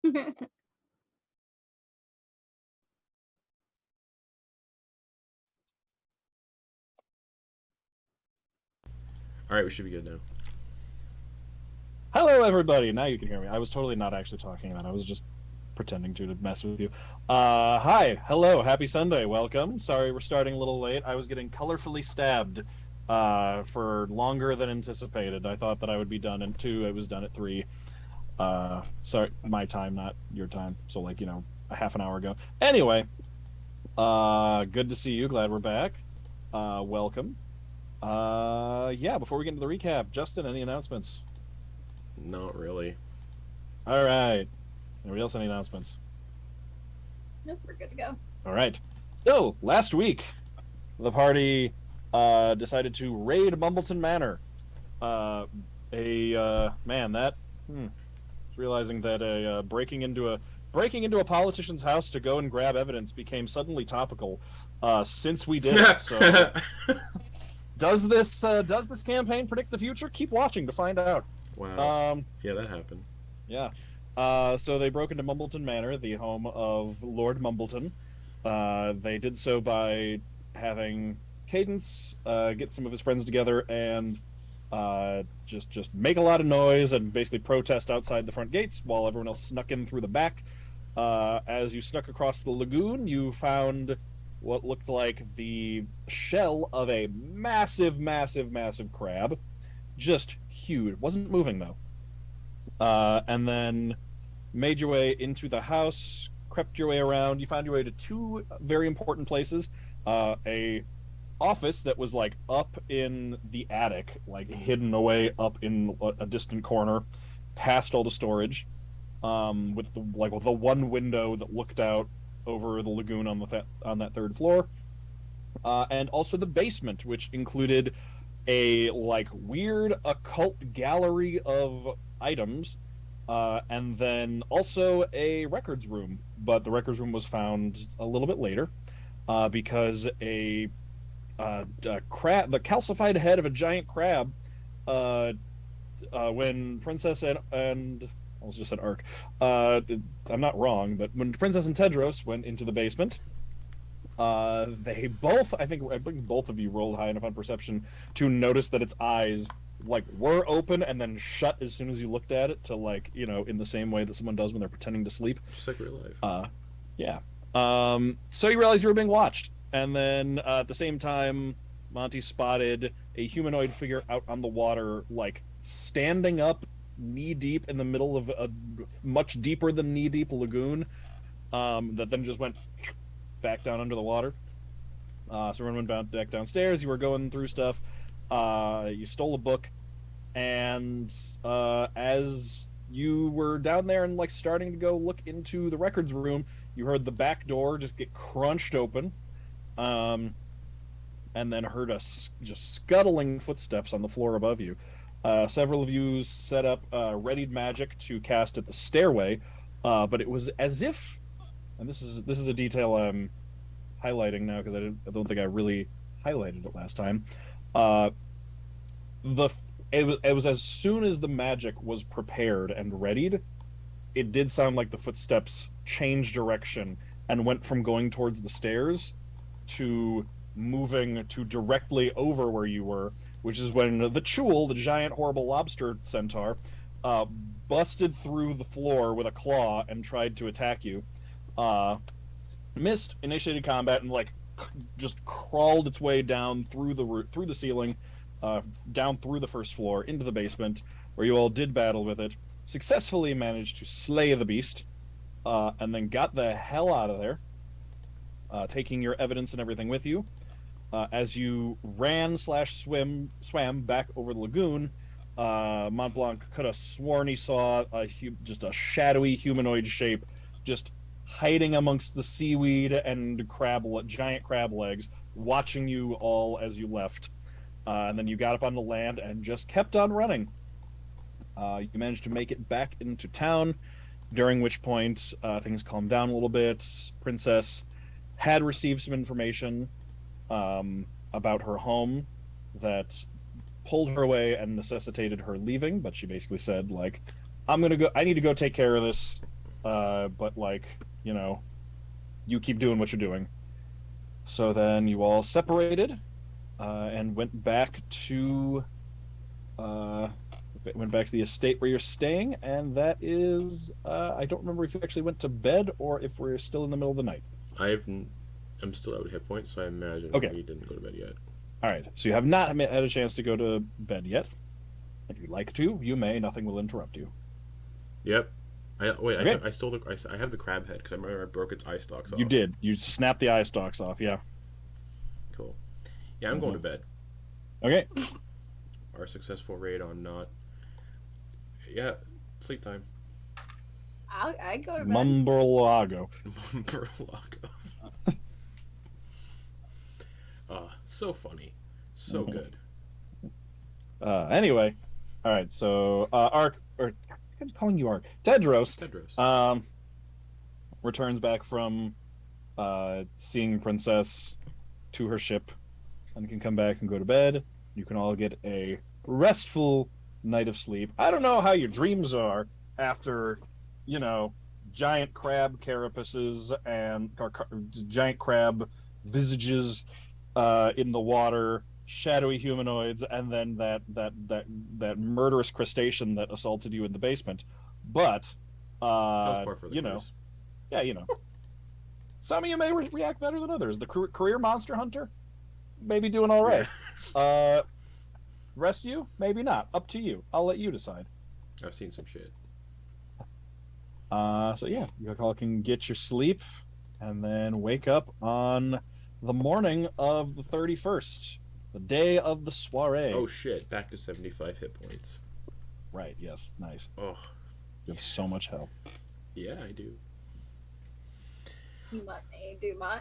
All right, we should be good now. Hello, everybody. Now you can hear me. I was totally not actually talking, and I was just pretending to mess with you. Hi, hello, happy Sunday, welcome. Sorry, we're starting a little late. I was getting colorfully stabbed for longer than anticipated. I thought that I would be done in 2. It was done at 3. Sorry, my time, not your time. So, like, a half an hour ago. Anyway, good to see you. Glad we're back. Welcome. Yeah, before we get into the recap, Justin, any announcements? Not really. All right. Anybody else any announcements? Nope, we're good to go. All right. So, last week, the party decided to raid Mumbleton Manor. Realizing that breaking into a politician's house to go and grab evidence became suddenly topical since we did it. So, does this campaign predict the future? Keep watching to find out. Wow. Yeah, that happened. Yeah. So they broke into Mumbleton Manor, the home of Lord Mumbleton. They did so by having Cadence get some of his friends together and just make a lot of noise and basically protest outside the front gates while everyone else snuck in through the back. As you snuck across the lagoon, you found what looked like the shell of a massive, massive, massive crab. Just huge. Wasn't moving, though. And then made your way into the house, crept your way around. You found your way to 2 very important places. A office that was, like, up in the attic, like, hidden away up in a distant corner, past all the storage, with the one window that looked out over the lagoon on that 3rd floor. And also the basement, which included a weird occult gallery of items, and then also a records room. But the records room was found a little bit later because the calcified head of a giant crab, when Princess and I almost just said Ark. I'm not wrong, but when Princess and Tedros went into the basement, they both, I think both of you rolled high enough on perception to notice that its eyes were open and then shut as soon as you looked at it, to in the same way that someone does when they're pretending to sleep. Just like real life. Yeah. So you realized you were being watched, and then at the same time, Monty spotted a humanoid figure out on the water, standing up knee deep in the middle of a much deeper than knee deep lagoon, that then just went back down under the water. So everyone went back downstairs. You were going through stuff. You stole a book, and as you were down there and starting to go look into the records room, you heard the back door just get crunched open, and then heard just scuttling footsteps on the floor above you. Several of you set up readied magic to cast at the stairway, but it was as if, and this is a detail I'm highlighting now because I don't think I really highlighted it last time. It was as soon as the magic was prepared and readied, it did sound like the footsteps changed direction and went from going towards the stairs to moving to directly over where you were, which is when the Chul, the giant horrible lobster centaur, busted through the floor with a claw and tried to attack you. Missed, initiated combat, and just crawled its way down through the ceiling, down through the 1st floor into the basement, where you all did battle with it, successfully managed to slay the beast, and then got the hell out of there, taking your evidence and everything with you. As you ran/swam back over the lagoon, Montblanc could have sworn he saw just a shadowy humanoid shape just hiding amongst the seaweed and giant crab legs, watching you all as you left. And then you got up on the land and just kept on running. You managed to make it back into town, during which point things calmed down a little bit. Princess had received some information about her home that pulled her away and necessitated her leaving, but she basically said, I need to go take care of this. but like, you keep doing what you're doing. So then you all separated, and went back to the estate where you're staying, and that is I don't remember if you actually went to bed or if we're still in the middle of the night. I'm still out of hit points, so I imagine Okay. we didn't go to bed yet. All right, so you have not had a chance to go to bed yet. If you'd like to, you may. Nothing will interrupt you. Yep. Okay. I stole I have the crab head because I remember I broke its eye stalks off. You did. You snapped the eye stalks off. Yeah. Cool. Yeah, I'm going to bed. Okay. Our successful raid on not. Yeah, sleep time. I go to bed. Mumbleton. So funny, so good. Anyway, all right. So I'm calling you Ark. Tedros. Returns back from seeing Princess to her ship, and can come back and go to bed. You can all get a restful night of sleep. I don't know how your dreams are after, giant crab carapaces and giant crab visages in the water, shadowy humanoids, and then that murderous crustacean that assaulted you in the basement. But Sounds par for the course. yeah, some of you may react better than others. The career monster hunter, maybe doing all right. Yeah. Rest of you, maybe not. Up to you. I'll let you decide. I've seen some shit. So yeah, you all can get your sleep, and then wake up on the morning of the 31st, the day of the soiree. Oh shit! Back to 75 hit points. Right. Yes. Nice. Oh, You have so much health. yeah, I do. You let me do mine.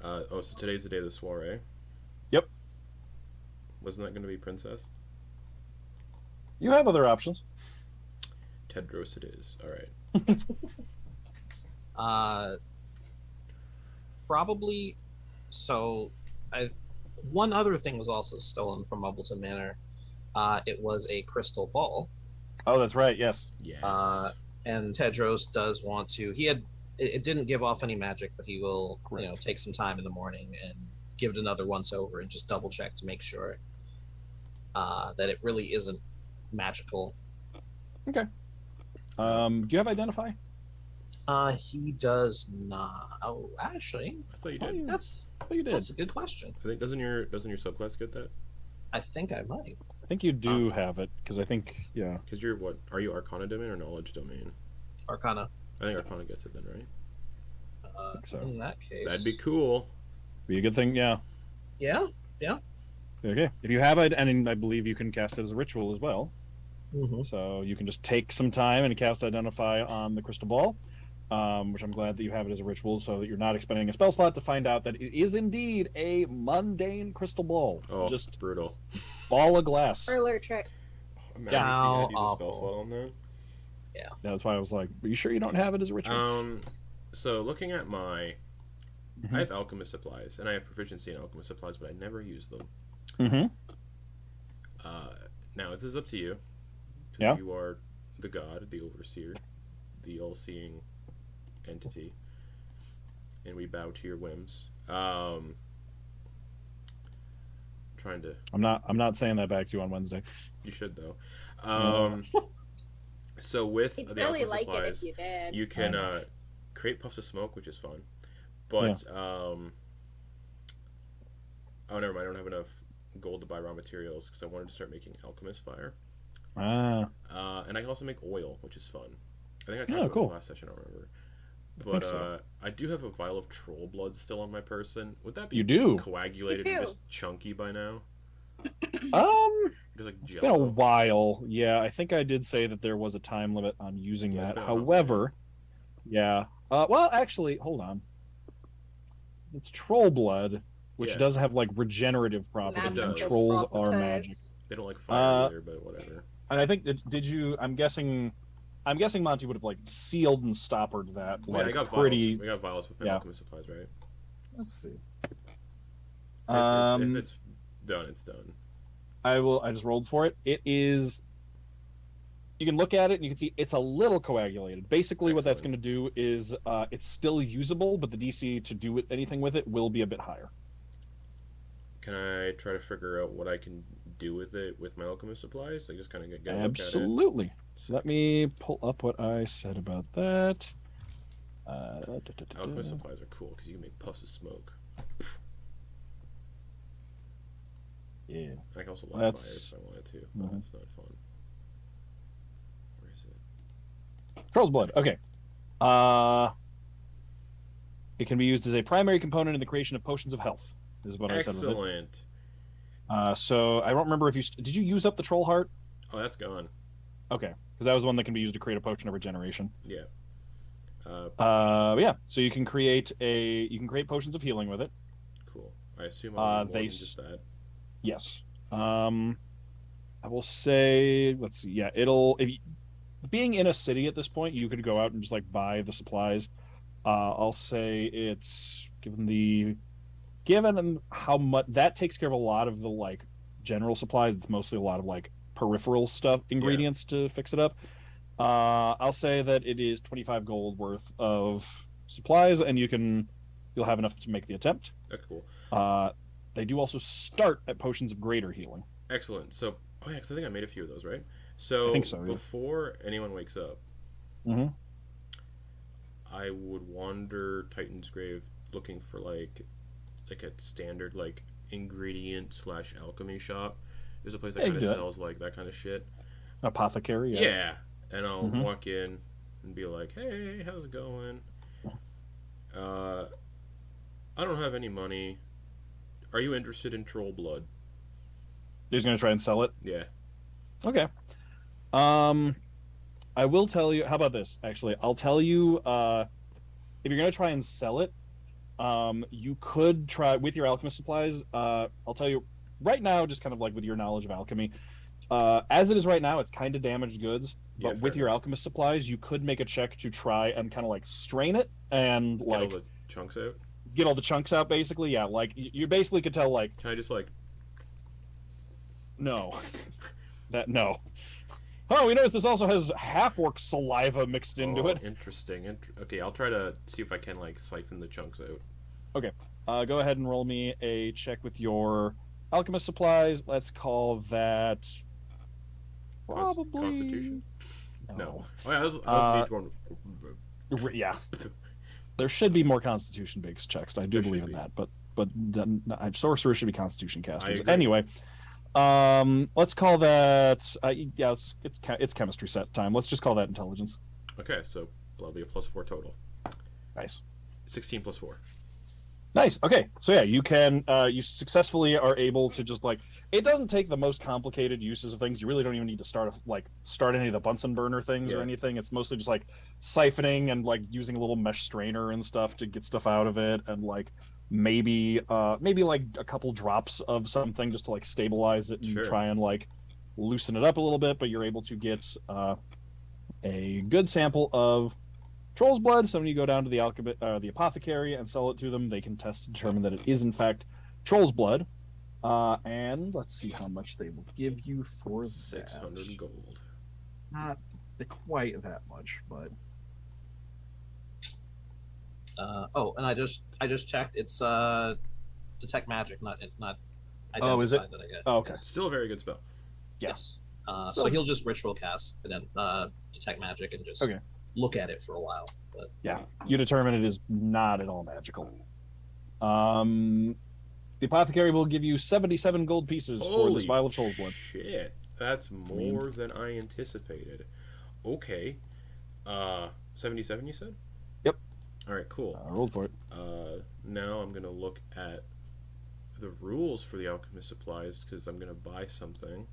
So today's the day of the soiree. Yep. Wasn't that going to be Princess? You have other options. Tedros it is. All right. Probably. So, one other thing was also stolen from Mumbleton Manor. It was a crystal ball. Oh, that's right. Yes. Yes. And Tedros does want to. It didn't give off any magic, but he will, Correct. take some time in the morning and give it another once over and just double check to make sure that it really isn't magical. Okay. Do you have identify? He does not. Oh, actually, I thought you Oh, did. you- that's Oh, you did. a good question. I think doesn't your subclass get that? I think I might. I think you do have it because I think Because you're what? Are you Arcana domain or Knowledge domain? Arcana. I think Arcana gets it then, right? think so. In that case, That'd be cool. Be a good thing. Yeah. Yeah. Okay. If you have it, and I believe you can cast it as a ritual as well. Mm-hmm. So you can just take some time and cast Identify on the crystal ball, which I'm glad that you have it as a ritual, so that you're not expending a spell slot to find out that it is indeed a mundane crystal ball, Oh, just brutal. ball of glass. Parlor tricks. Imagine Yeah. if you How had used a spell awful. slot on that. That's why I was like, "Are you sure you don't have it as a ritual?" So looking at my, Mhm. I have alchemist supplies, and I have proficiency in alchemist supplies, but I never use them. Mm-hmm. Now this is up to you. 'Cause Yeah. You are the god, the overseer, the all-seeing entity, and we bow to your whims. Trying to. I'm not saying that back to you on Wednesday. You should though. No. So with He'd the really alchemist like it supplies, if you did. you can I know. create puffs of smoke, which is fun. But oh, never mind. I don't have enough gold to buy raw materials because I wanted to start making alchemist fire. Ah, And I can also make oil, which is fun. I think I talked Oh, about cool. this last session. I don't remember. I But think so. I do have a vial of troll blood still on my person. Would that be You do? coagulated Me and too. just chunky by now? Just like It's been a jello. while. Yeah, I think I did say that there was a time limit on using Yeah, it's that. been a while. However, yeah. Well, actually, hold on. It's troll blood, which Yeah. does have like regenerative properties, and Magical trolls are properties. magic. They don't like fire Uh, either, but whatever. And I think did you? I'm guessing Monty would have like sealed and stoppered that. Wait, Like I got pretty. vials. We got vials with my yeah. alchemist supplies, right? Let's see. If it's, if it's done, it's done. I just rolled for it. It is you can look at it and you can see it's a little coagulated. Basically, what that's going Excellent. to do is it's still usable, but the DC to do anything with it will be a bit higher. Can I try to figure out what I can do with it with my alchemist supplies? Like just kind of get a look at it. Absolutely. So let me pull up what I said about that. Alchemist supplies are cool because you can make puffs of smoke. Yeah. I can also light fires if I wanted to, but that's not fun. Where is it? Troll's blood. Okay. It can be used as a primary component in the creation of potions of health. Is what I said with it. Excellent. So I don't remember if you did you use up the troll heart? Oh, that's gone. Okay, because that was one that can be used to create a potion of regeneration. Yeah. Yeah. So you can create potions of healing with it. Cool. I assume I'll need more than just that. Yes. I will say, let's see. Yeah, being in a city at this point, you could go out and just like buy the supplies. I'll say it's given how much that takes care of a lot of the like general supplies. It's mostly a lot of like peripheral stuff, ingredients to fix it up. I'll say that it is 25 gold worth of supplies, and you'll have enough to make the attempt. That's cool. They do also start at potions of greater healing. Excellent. So, because I think I made a few of those, right? So, I think so, yeah. Before anyone wakes up, I would wander Titan's Grave looking for like a standard like ingredient / alchemy shop. There's a place that kind of sells like that kind of shit. Apothecary. Yeah. And I'll walk in and be like, "Hey, how's it going? I don't have any money. Are you interested in troll blood?" You're just gonna try and sell it? Yeah. Okay. I will tell you. How about this? Actually, I'll tell you. If you're gonna try and sell it, you could try with your alchemist supplies. I'll tell you right now, just kind of like with your knowledge of alchemy. As it is right now, it's kind of damaged goods. But with your alchemist supplies, you could make a check to try and kind of like strain it and get like all the chunks out. Get all the chunks out, basically. Yeah, like you basically could tell. Like, can I just like? No, no. Oh, we noticed this also has half-orc saliva mixed into it. Interesting. Okay, I'll try to see if I can like siphon the chunks out. Okay, go ahead and roll me a check with your alchemist supplies. Let's call that probably Constitution. No. Oh yeah, yeah. There should be more Constitution-based checks. I do believe in that, but sorcerers should be Constitution casters. Anyway, let's call that. Yeah, it's chemistry set time. Let's just call that intelligence. Okay, so that'll be a +4 total. Nice. 16 + 4. Nice. Okay, so yeah, you can you successfully are able to just like it doesn't take the most complicated uses of things. You really don't even need to start any of the Bunsen burner things or anything. It's mostly just like siphoning and like using a little mesh strainer and stuff to get stuff out of it, and like maybe like a couple drops of something just to like stabilize it and try and like loosen it up a little bit. But you're able to get a good sample of troll's blood, so when you go down to the the apothecary and sell it to them, they can test to determine that it is in fact troll's blood. And let's see how much they will give you for 600 gold. Not quite that much, but and I just checked. It's detect magic, not identify. Oh, is it? That I get. Oh, okay. Still a very good spell. Yes. So he'll just ritual cast and then detect magic and just look at it for a while. But yeah, you determine it is not at all magical. The apothecary will give you 77 gold pieces for this vial of troll's blood. Shit, that's more than I anticipated. Okay, 77 you said? Yep. All right, cool. Roll for it. Now I'm gonna look at the rules for the alchemist supplies because I'm gonna buy something.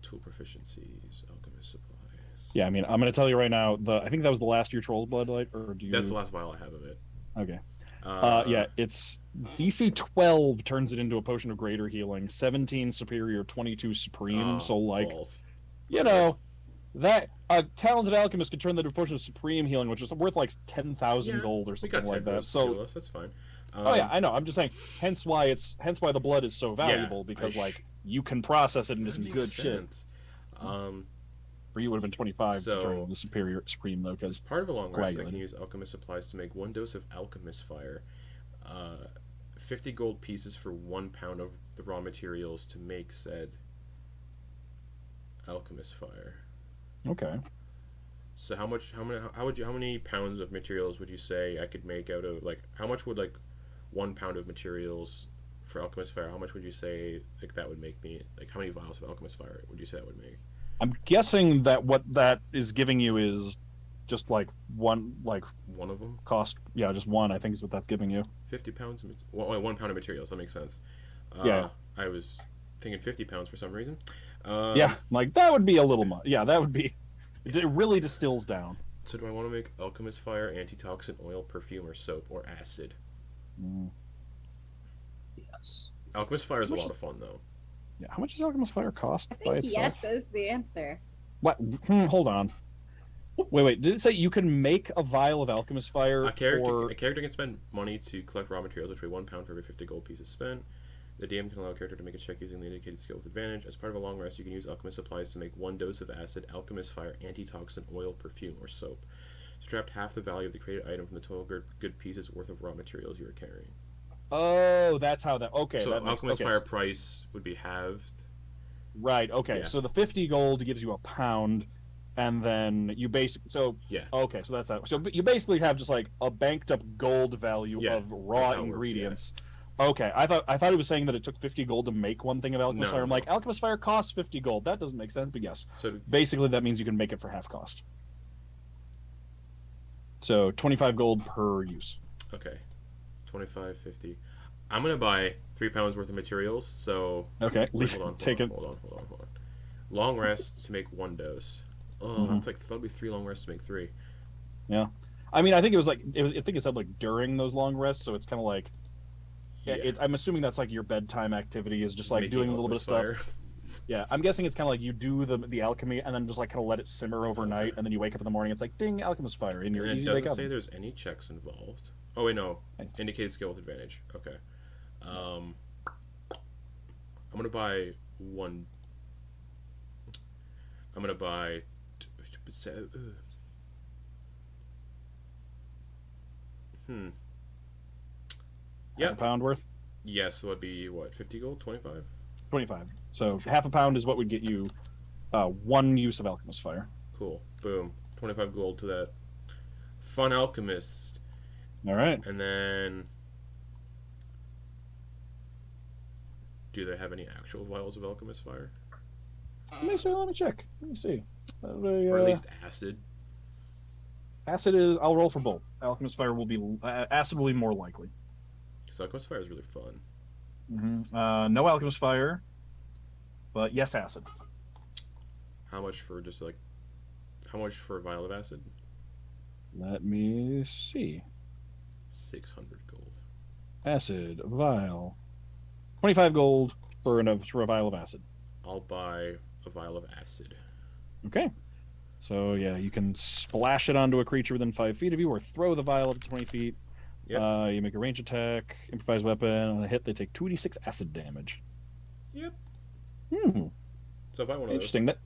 Tool proficiencies, alchemist supplies. Yeah, I mean, I'm going to tell you right now. I think that was the last year troll's blood, like, or do you? That's the last vial I have of it. Okay. Yeah, it's DC 12 turns it into a potion of greater healing. 17 superior, 22 supreme. So like, balls. You know, that a talented alchemist could turn that into a potion of supreme healing, which is worth like 10,000 gold or something like that. So that's fine. Oh yeah, I know. I'm just saying. Hence why the blood is so valuable because like you can process it into some good shit. For you would have been 25 to turn into superior supreme though, because part of a long rest, I can use alchemist supplies to make 1 dose of alchemist fire. 50 gold pieces for 1 pound of the raw materials to make said alchemist fire. Okay. So how many pounds of materials would you say I could make out of, like, how much would, like, 1 pound of materials for alchemist fire, how much would you say, like, that would make me, like, how many vials of alchemist fire would you say that would make? I'm guessing that what that is giving you is just like one of them cost. Yeah, just one. I think is what that's giving you. 50 pounds. Well, 1 pound of materials. That makes sense. Yeah. I was thinking 50 pounds for some reason. Yeah, like that would be a little much. Yeah, that would be. It really distills down. So do I want to make alchemist fire, antitoxin, oil, perfume, or soap, or acid? Yes. Alchemist fire is a lot of fun though. Yeah, how much does alchemist fire cost I by think itself? yes is the answer. What? Hold on. Wait. Did it say you can make a vial of alchemist fire? A character can spend money to collect raw materials, which weigh 1 pound for every 50 gold pieces spent. The DM can allow a character to make a check using the indicated skill with advantage. As part of a long rest, you can use alchemist supplies to make 1 dose of acid, alchemist fire, antitoxin, oil, perfume, or soap. Subtract half the value of the created item from the total good pieces worth of raw materials you are carrying. Oh, that's how that. Okay. So that alchemist fire price would be halved. Right. Okay. Yeah. So the 50 gold gives you a pound, and then you basically Okay. So that's that. So you basically have just like a banked up gold value of raw ingredients. Works, okay. I thought it was saying that it took 50 gold to make one thing of alchemist fire. I'm like, alchemist fire costs 50 gold. That doesn't make sense. But yes. So basically, that means you can make it for half cost. So 25 gold per use. Okay. 25, 50. I'm gonna buy 3 pounds worth of materials. So okay, hold on. Long rest to make 1 dose. Oh, that's like that'll be 3 long rests to make 3. Yeah, I mean, I think it was like I think it said like during those long rests, so it's kind of like I'm assuming that's like your bedtime activity is just like making doing a little bit of stuff. Yeah, I'm guessing it's kind of like you do the alchemy and then just like kind of let it simmer overnight, and then you wake up in the morning. It's like ding, alchemist fire, and you're easy to wake up. It doesn't say there's any checks involved. Oh wait, no. Indicated skill with advantage. Okay. I'm gonna buy 1. I'm gonna buy. Yeah. A pound worth. Yes, so it'd be what? 50 gold? 25. 25. So half a pound is what would get you 1 use of alchemist fire. Cool. Boom. 25 gold to that. Fun alchemist. All right. And then, do they have any actual vials of alchemist fire? Let me check. Let me see. Or at least acid. Acid is. I'll roll for both. Alchemist fire will be. Acid will be more likely. Because alchemist fire is really fun. No alchemist fire, but yes, acid. How much for How much for a vial of acid? Let me see. 600 gold. Acid vial. 25 gold for a vial of acid. I'll buy a vial of acid. Okay. So yeah, you can splash it onto a creature within 5 feet of you, or throw the vial up to 20 feet. Yep. You make a range attack, improvised weapon. On a hit, they take 2d6 acid damage. Yep. So buy one of interesting. That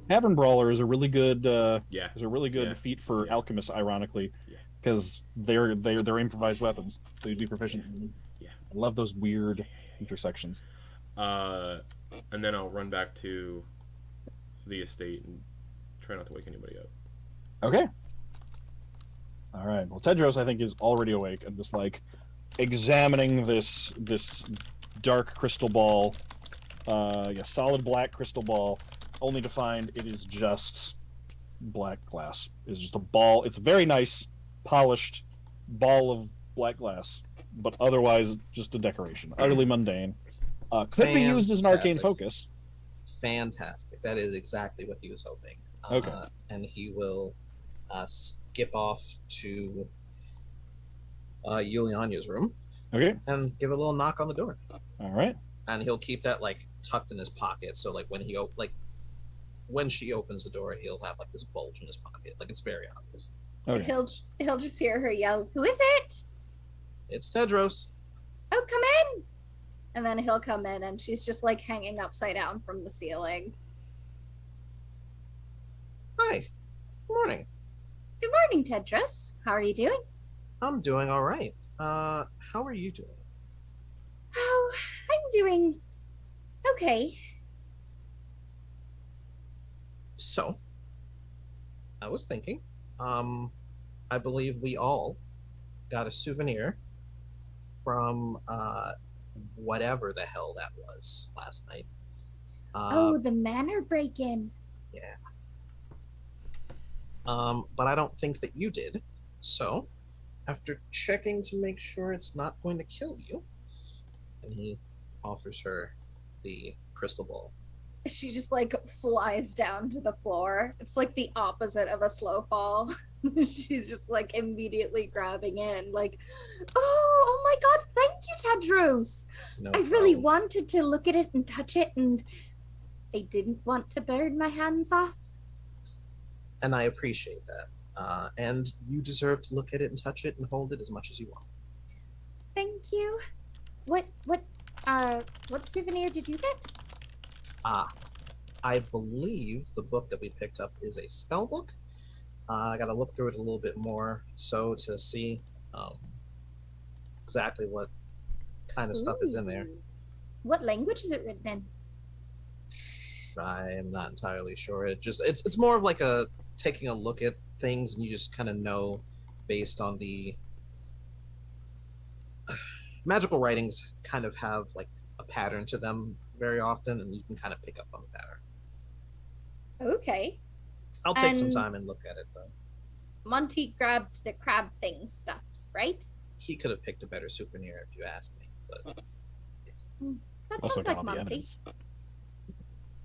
Tavern Brawler is a really good. Is a really good feat for alchemists, ironically, because they're improvised weapons, so you'd be proficient. Yeah. I love those weird intersections. And then I'll run back to the estate and try not to wake anybody up. Okay. All right. Well, Tedros, I think, is already awake and just like examining this dark crystal ball, solid black crystal ball, only to find it is just black glass. It's just a ball. It's a very nice, polished ball of black glass, but otherwise just a decoration. Utterly mundane. Could be used as an arcane focus. Fantastic. That is exactly what he was hoping. Okay. And he will skip off to Yulyanya's room. Okay. And give a little knock on the door. All right. And he'll keep that like tucked in his pocket, so like when she opens the door, he'll have like this bulge in his pocket. Like it's very obvious. Okay. He'll just hear her yell, "Who is it?" It's Tedros. Oh, come in! And then he'll come in, and she's just like hanging upside down from the ceiling. Hi. Good morning. Good morning, Tedros. How are you doing? I'm doing all right. How are you doing? Oh, I'm doing okay. So, I was thinking, I believe we all got a souvenir from whatever the hell that was last night. Oh, the manor break-in. Yeah. But I don't think that you did. So, after checking to make sure it's not going to kill you, and he offers her the crystal ball. She just like flies down to the floor. It's like the opposite of a slow fall. She's just like immediately grabbing in, like, oh my god, thank you, Tedros. No I really problem. wanted to look at it and touch it, and I didn't want to burn my hands off. And I appreciate that. And you deserve to look at it and touch it and hold it as much as you want. Thank you. What souvenir did you get? I believe the book that we picked up is a spell book. I got to look through it a little bit more so to see exactly what kind of stuff is in there. Ooh. What language is it written in? I am not entirely sure. It's more of like a taking a look at things, and you just kind of know based on the magical writings kind of have like a pattern to them very often, and you can kind of pick up on the pattern. Okay. I'll take some And- time and look at it though. Monty grabbed the crab thing stuff, right? He could have picked a better souvenir if you asked me, but yes. That Also sounds got like all the Monty. evidence.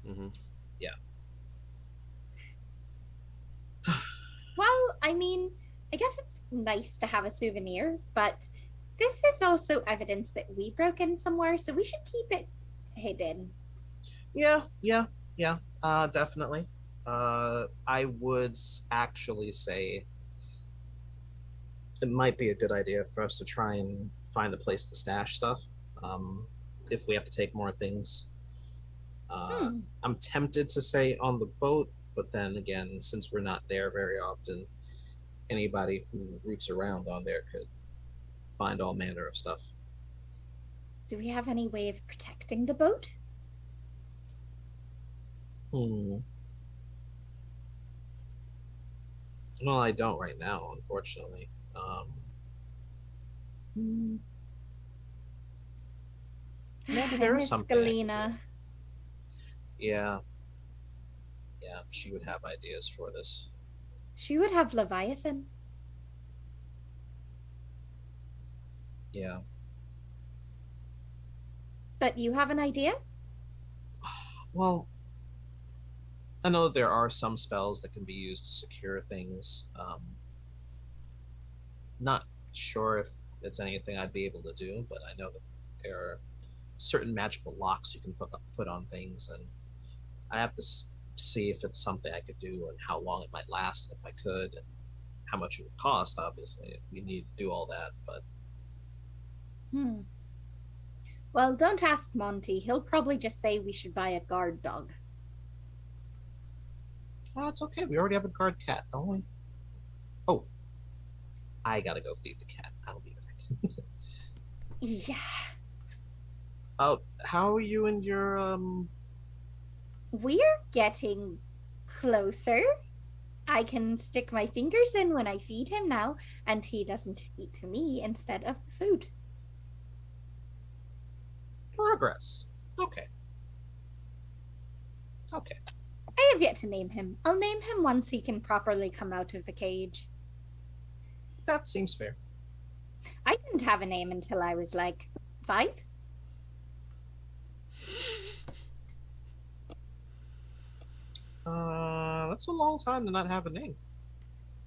Mm-hmm. Well, I mean, I guess it's nice to have a souvenir, but this is also evidence that we broke in somewhere, so we should keep it hidden. Yeah, definitely. I would actually say it might be a good idea for us to try and find a place to stash stuff. If we have to take more things. I'm tempted to say on the boat, but then again, since we're not there very often, anybody who roots around on there could find all manner of stuff. Do we have any way of protecting the boat? Well, I don't right now, unfortunately. Maybe there is Miss something I can Galena. Yeah, she would have ideas for this. She would have Leviathan. Yeah. But you have an idea? Well, I know that there are some spells that can be used to secure things. Not sure if it's anything I'd be able to do, but I know that there are certain magical locks you can put on things, and I have to see if it's something I could do and how long it might last if I could, and how much it would cost, obviously, if we need to do all that. But Well, don't ask Monty. He'll probably just say we should buy a guard dog. well, it's okay. We already have a guard cat, don't we? Oh, I gotta go feed the cat. I'll be back. Yeah. Oh, how are you and your We're getting closer. I can stick my fingers in when I feed him now, and he doesn't eat me instead of food. progress? Okay. Okay. I have yet to name him. I'll name him once he can properly come out of the cage. That seems fair. I didn't have a name until I was like 5. That's a long time to not have a name.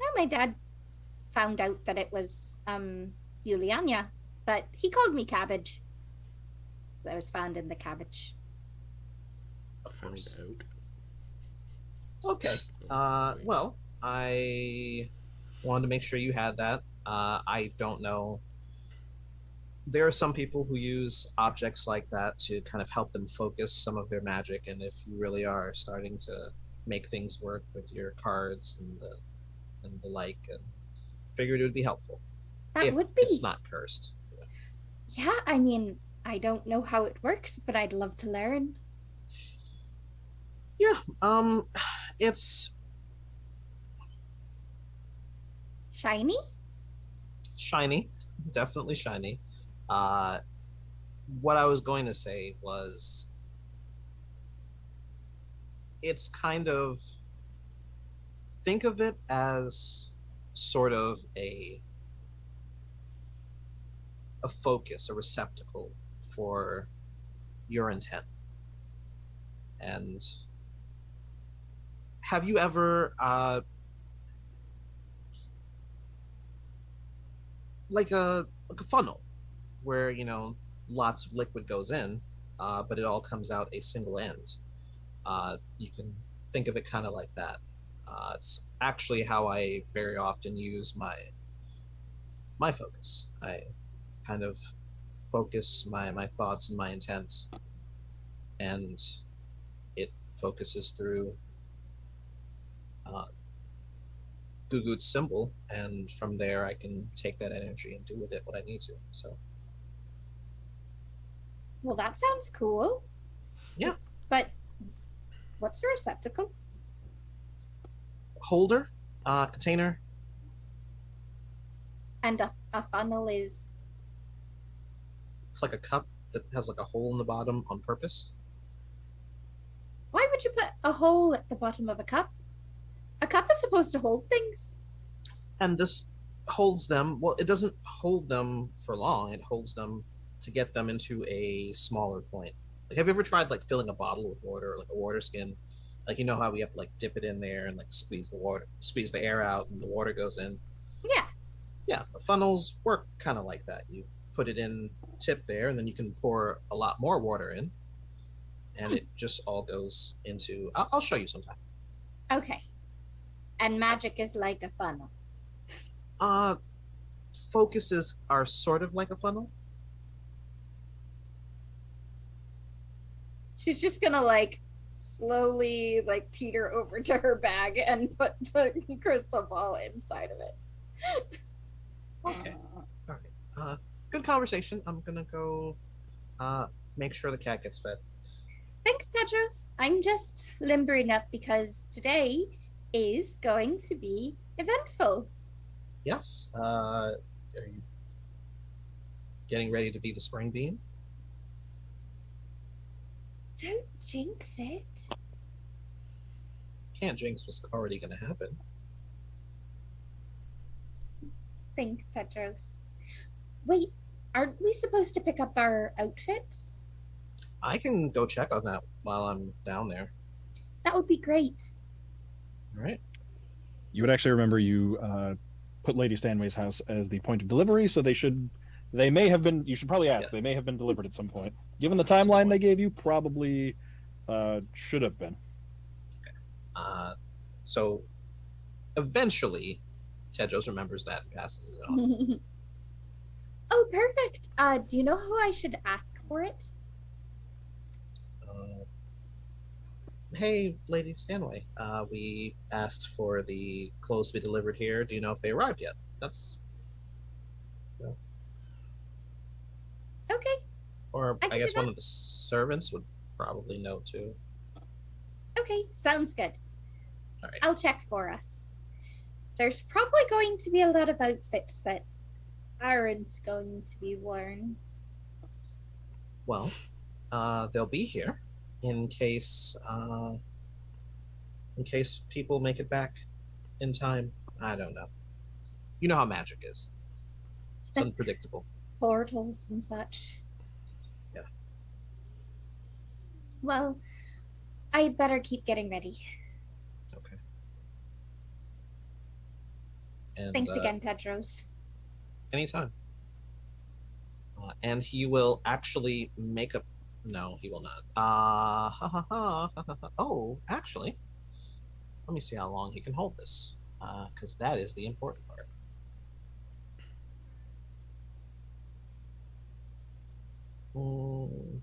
Now my dad found out that it was Yulyanya, but he called me Cabbage. I was found in the cabbage. Of Found course. out. Okay. Well, I wanted to make sure you had that. I don't know there are some people who use objects like that to kind of help them focus some of their magic. And if you really are starting to make things work with your cards and the like, and figured it would be helpful. That if would be. It's not cursed. Yeah, I mean, I don't know how it works, but I'd love to learn. Yeah, it's Shiny? shiny, definitely shiny. Uh, what I was going to say was, it's kind of, think of it as sort of a focus, a receptacle for your intent. And have you ever like a funnel where lots of liquid goes in, but it all comes out a single end? You can think of it kind of like that. It's actually how I very often use my focus. I kind of focus my thoughts and my intent, and it focuses through Gugut's symbol, and from there I can take that energy and do with it what I need to. So, Well, that sounds cool. yeah. But what's a receptacle? Holder, container. And a funnel is... It's like a cup that has like a hole in the bottom on purpose. Why would you put a hole at the bottom of a cup? A cup is supposed to hold things. And this holds them. Well, it doesn't hold them for long. It holds them to get them into a smaller point. Like, have you ever tried like filling a bottle with water, like a water skin? Like, you know how we have to like dip it in there and like squeeze the air out, and the water goes in. Yeah. Yeah, the funnels work kind of like that. You put it in tip there, and then you can pour a lot more water in, and it just all goes into. I'll show you sometime. Okay. And magic is like a funnel. Focuses are sort of like a funnel. She's just gonna like slowly like teeter over to her bag and put the crystal ball inside of it. Okay. All right. Good conversation. I'm gonna go make sure the cat gets fed. Thanks, Tedros. I'm just limbering up because today is going to be eventful. Yes. Are you getting ready to be the spring bean? Don't jinx it. Can't jinx what's already gonna happen. Thanks, Tedros. Wait, aren't we supposed to pick up our outfits? I can go check on that while I'm down there. That would be great. All right. You would actually remember you put Lady Stanway's house as the point of delivery, so they may have been, you should probably ask, they may have been delivered at some point. Given the timeline they gave you, probably should have been. So eventually, Tedros remembers that and passes it on. Oh, perfect. Do you know who I should ask for it? Hey, Lady Stanway, we asked for the clothes to be delivered here. Do you know if they arrived yet? That's... Okay. Or I I can guess do one that. of the servants would probably know too. Okay, sounds good. All right. I'll check for us. There's probably going to be a lot of outfits that aren't going to be worn. Well, they'll be here in case people make it back in time. I don't know. You know how magic is. It's unpredictable. Portals and such. Yeah. Well, I better keep getting ready. Okay. And, Thanks again, Tedros. Anytime. And he will actually make a... No, he will not. Oh, actually, let me see how long he can hold this, because that is the important part. Mm.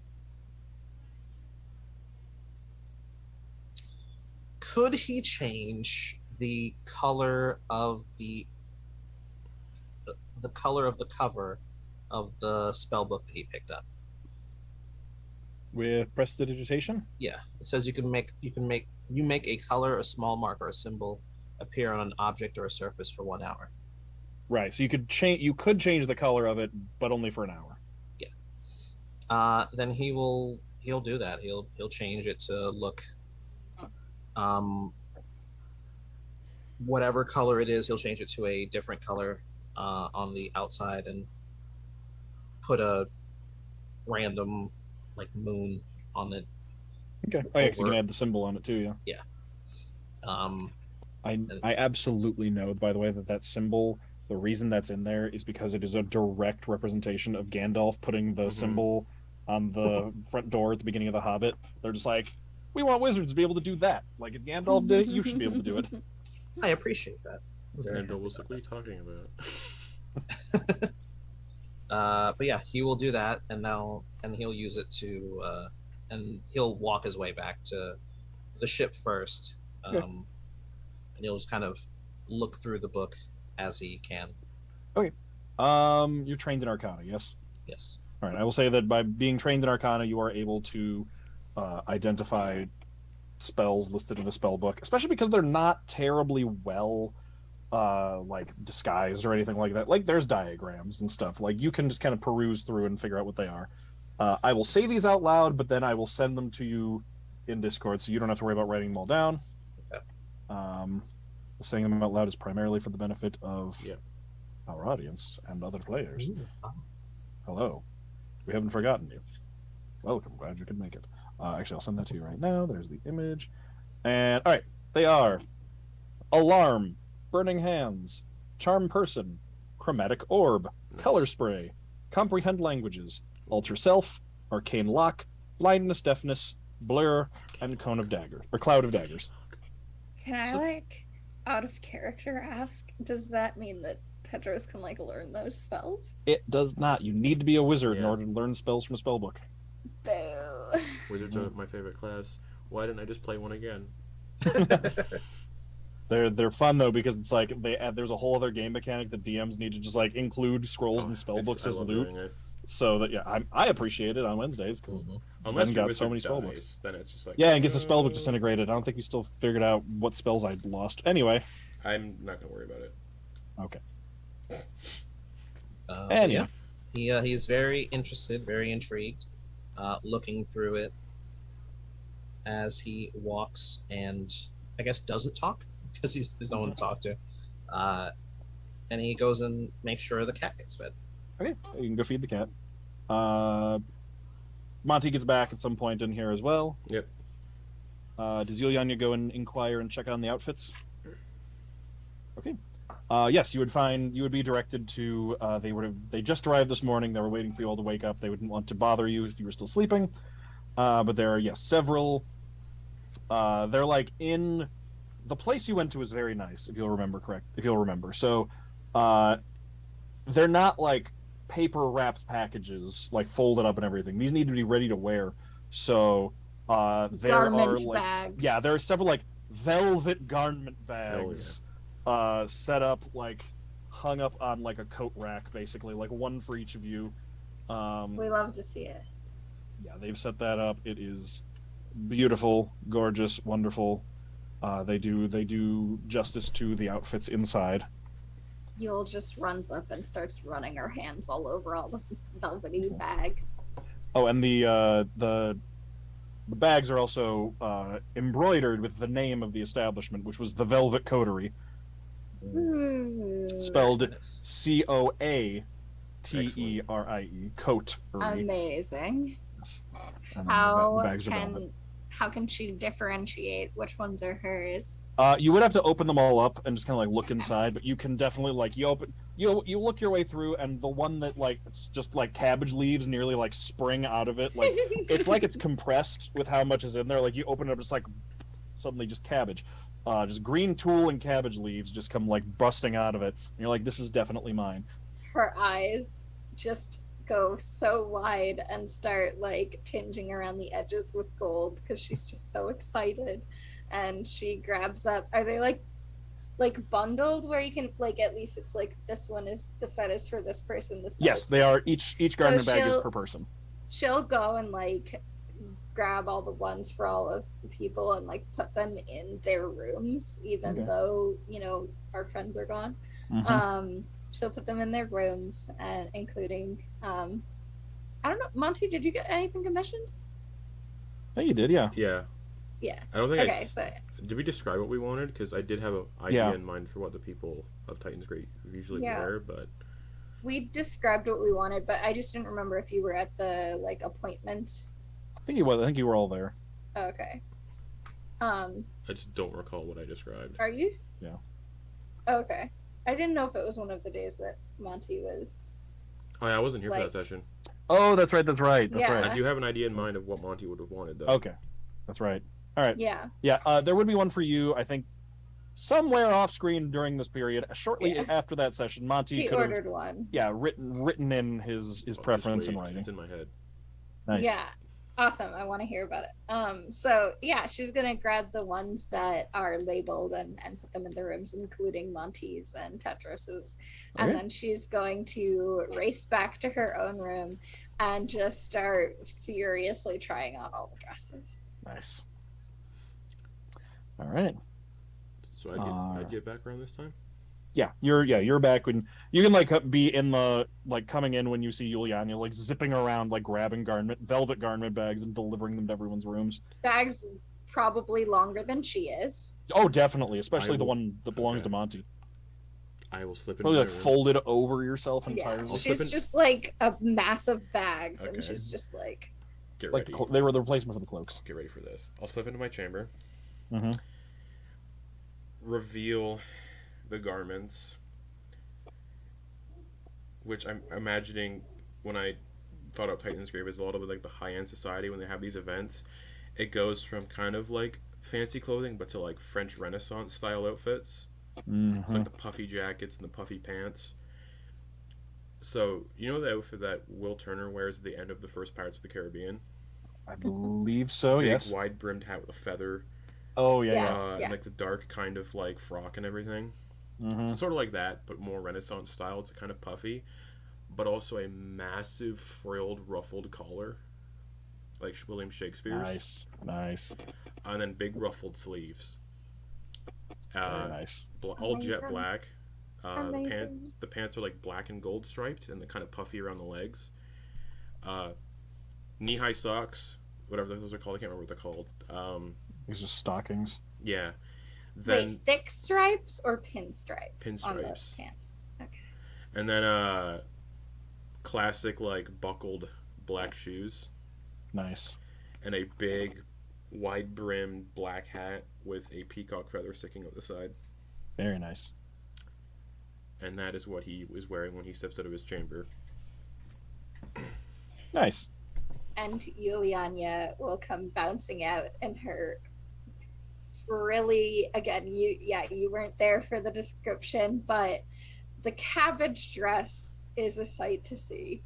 Could he change the color of the color of the cover of the spell book that he picked up? With prestidigitation? Yeah, it says you make a color, a small mark, or a symbol appear on an object or a surface for 1 hour. Right. So you could change the color of it, but only for an hour. Yeah. Then he'll do that. He'll change it to look whatever color it is, he'll change it to a different color on the outside and put a random like moon on it. Okay. Oh yeah, 'cause you can add the symbol on it too. Yeah. I absolutely know, by the way, that symbol. The reason that's in there is because it is a direct representation of Gandalf putting the symbol on the front door at the beginning of The Hobbit. They're just like, we want wizards to be able to do that. Like, if Gandalf did it, you should be able to do it. I appreciate that. Gandalf was like, what are you talking about? But yeah, he will do that, and he'll use it to, and he'll walk his way back to the ship first, and he'll just kind of look through the book as he can. Okay. You're trained in Arcana, yes? Yes. All right. I will say that by being trained in Arcana, you are able to identify spells listed in the spell book, especially because they're not terribly well like disguised or anything like that. Like, there's diagrams and stuff. Like, you can just kind of peruse through and figure out what they are. I will say these out loud, but then I will send them to you in Discord, so you don't have to worry about writing them all down. Okay. Saying them out loud is primarily for the benefit of our audience and other players. Ooh. Hello. We haven't forgotten you. Welcome. Glad you could make it. Actually, I'll send that to you right now. There's the image. And, all right. They are Alarm, Burning Hands, Charm Person, Chromatic Orb, Color Spray, Comprehend Languages, Alter Self, Arcane Lock, Blindness, Deafness, Blur, and Cone of Daggers, or Cloud of Daggers. Can I, like, out of character ask, does that mean that Tedros can, like, learn those spells? It does not. You need to be a wizard in order to learn spells from a spellbook. Boo. Wizards are my favorite class. Why didn't I just play one again? They're fun though, because it's like there's a whole other game mechanic that DMs need to just like include scrolls and spellbooks as loot. So that I appreciate it on Wednesdays because Ben got so many spellbooks. Then it's just like and gets the spellbook disintegrated. I don't think we still figured out what spells I lost. Anyway, I'm not gonna worry about it. Okay. Anyway, he's very interested, very intrigued, looking through it as he walks and I guess doesn't talk because there's no one to talk to. And he goes and makes sure the cat gets fed. Okay, you can go feed the cat. Monty gets back at some point in here as well. Yep. Does Yulyanya go and inquire and check on the outfits? Okay. Yes, you would be directed to. They just arrived this morning. They were waiting for you all to wake up. They wouldn't want to bother you if you were still sleeping. But there are several. They're like in the place you went to is very nice, if you'll remember. So, they're not like paper wrapped packages like folded up and everything. These need to be ready to wear. So, there Garment are like bags. yeah, there are several like velvet garment bags. Set up like hung up on like a coat rack, basically, like one for each of you. We love to see it. Yeah, they've set that up. It is beautiful, gorgeous, wonderful. They do justice to the outfits inside. Yule just runs up and starts running her hands all over all the velvety bags. Oh, and the bags are also embroidered with the name of the establishment, which was the Velvet Coterie. Spelled Coaterie. Coat. Amazing. Yes. How can she differentiate which ones are hers? You would have to open them all up and just kind of like look inside, but you can definitely like you look your way through, and the one that like it's just like cabbage leaves nearly like spring out of it, like it's like it's compressed with how much is in there. Like you open it up, just like suddenly just cabbage. Just green tulle and cabbage leaves just come like busting out of it. And you're like, this is definitely mine. Her eyes just go so wide and start like tinging around the edges with gold because she's just so excited. And she grabs up. Are they like bundled where you can like at least it's like this one is the set is for this person. This set Yes, is they for are. this. Each So garment bag is per person. She'll go and like grab all the ones for all of the people and like put them in their rooms, even though our friends are gone. She'll put them in their rooms, and including I don't know, Monty, did you get anything commissioned? Oh, you did, yeah. Yeah. Yeah. I don't think Okay, so did we describe what we wanted? Because I did have an idea in mind for what the people of Titan's Great usually wear, but we described what we wanted, but I just didn't remember if you were at the like appointment. I think you was. I think you were all there. Okay. I just don't recall what I described. Are you? Yeah. Okay. I didn't know if it was one of the days that Monty was. Oh, yeah, I wasn't here for that session. Oh, that's right. That's right. That's right. I do have an idea in mind of what Monty would have wanted, though. Okay, that's right. All right. Yeah. Yeah. There would be one for you, I think, somewhere off screen during this period. Shortly after that session, Monty could ordered one. Yeah, written in his preference in writing. It's in my head. Nice. Yeah. Awesome. I want to hear about it. So yeah, she's gonna grab the ones that are labeled and put them in the rooms, including Monty's and Tedros's. And then she's going to race back to her own room and just start furiously trying on all the dresses. Nice. All right. So I'd get back around this time? Yeah, you're back when you can like be in the like coming in when you see Yulyanya like zipping around like grabbing velvet garment bags and delivering them to everyone's rooms. Bags probably longer than she is. Oh, definitely, especially the one that belongs to Monty. I will slip in. Probably like folded over yourself entirely. Yeah, she's just like a mass of bags, and she's just like. Get ready. Like they were the replacement for the cloaks. Get ready for this. I'll slip into my chamber. Mm-hmm. Reveal the garments, which I'm imagining when I thought of Titan's Grave is a lot of like the high-end society when they have these events. It goes from kind of like fancy clothing, but to like French Renaissance style outfits. It's like the puffy jackets and the puffy pants. So you know the outfit that Will Turner wears at the end of the first Pirates of the Caribbean? I believe so. Big, yes. Wide brimmed hat with a feather. Oh yeah. And like the dark kind of like frock and everything. So sort of like that, but more Renaissance style. It's kind of puffy, but also a massive frilled, ruffled collar, like William Shakespeare's. Nice. And then big ruffled sleeves. Very nice. All jet black. The pants are like black and gold striped, and they're kind of puffy around the legs. Knee-high socks, whatever those are called. I can't remember what they're called. These are stockings. Yeah. Then wait, thick stripes or pinstripes? Pinstripes. On the pants. Okay. And then classic like buckled black shoes. Nice. And a big wide brimmed black hat with a peacock feather sticking out the side. Very nice. And that is what he was wearing when he steps out of his chamber. Nice. And Yulyanya will come bouncing out in her frilly, again, you weren't there for the description, but the cabbage dress is a sight to see.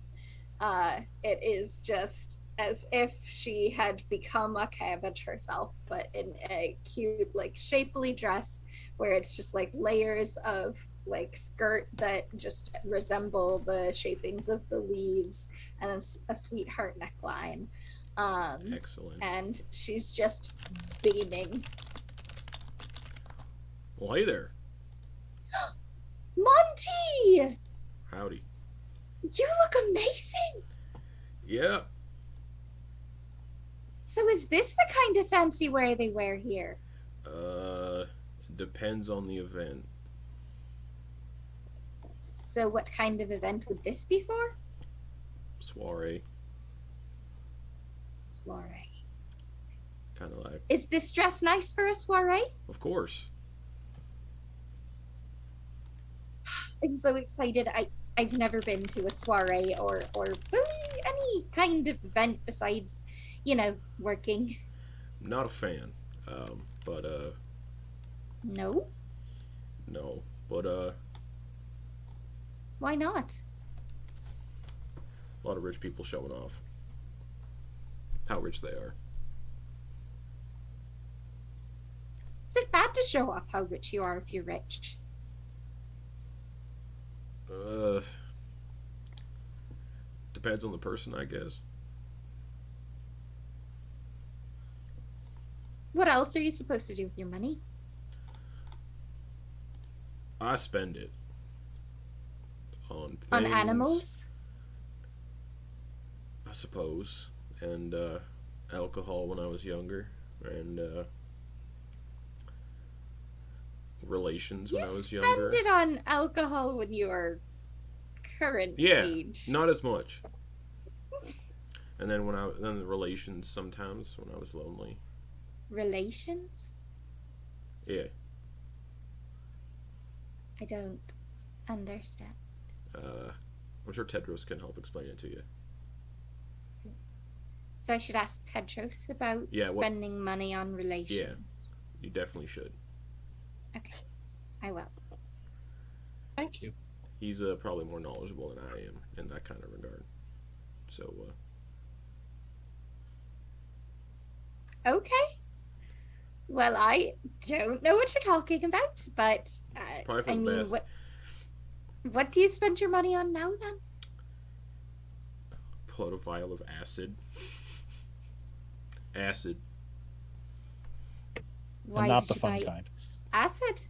It is just as if she had become a cabbage herself, but in a cute, like, shapely dress where it's just like layers of like skirt that just resemble the shapings of the leaves, and a sweetheart neckline. Excellent. And she's just beaming. Well, hey there. Monty! Howdy. You look amazing! Yeah. So is this the kind of fancy wear they wear here? Depends on the event. So what kind of event would this be for? Soiree. Soiree. Kind of like. Is this dress nice for a soiree? Of course. I'm so excited. I've never been to a soiree or really any kind of event besides, working. Not a fan. But No? no. But Why not? A lot of rich people showing off how rich they are. Is it bad to show off how rich you are if you're rich? Depends on the person, I guess. What else are you supposed to do with your money? I spend it on things, On animals? I suppose, and alcohol when I was younger, and relations when I was younger. You spend it on alcohol when you are current age. Not as much. And then then the relations sometimes when I was lonely. Relations? Yeah. I don't understand. I'm sure Tedros can help explain it to you. So I should ask Tedros about spending money on relations. Yeah, you definitely should. Okay, I will. Thank you. He's probably more knowledgeable than I am in that kind of regard. So, Okay. Well, I don't know what you're talking about, but probably for I the mean, best. what do you spend your money on now then? Pull out a vial of acid. Acid. Why And not did the you fun buy kind. acid?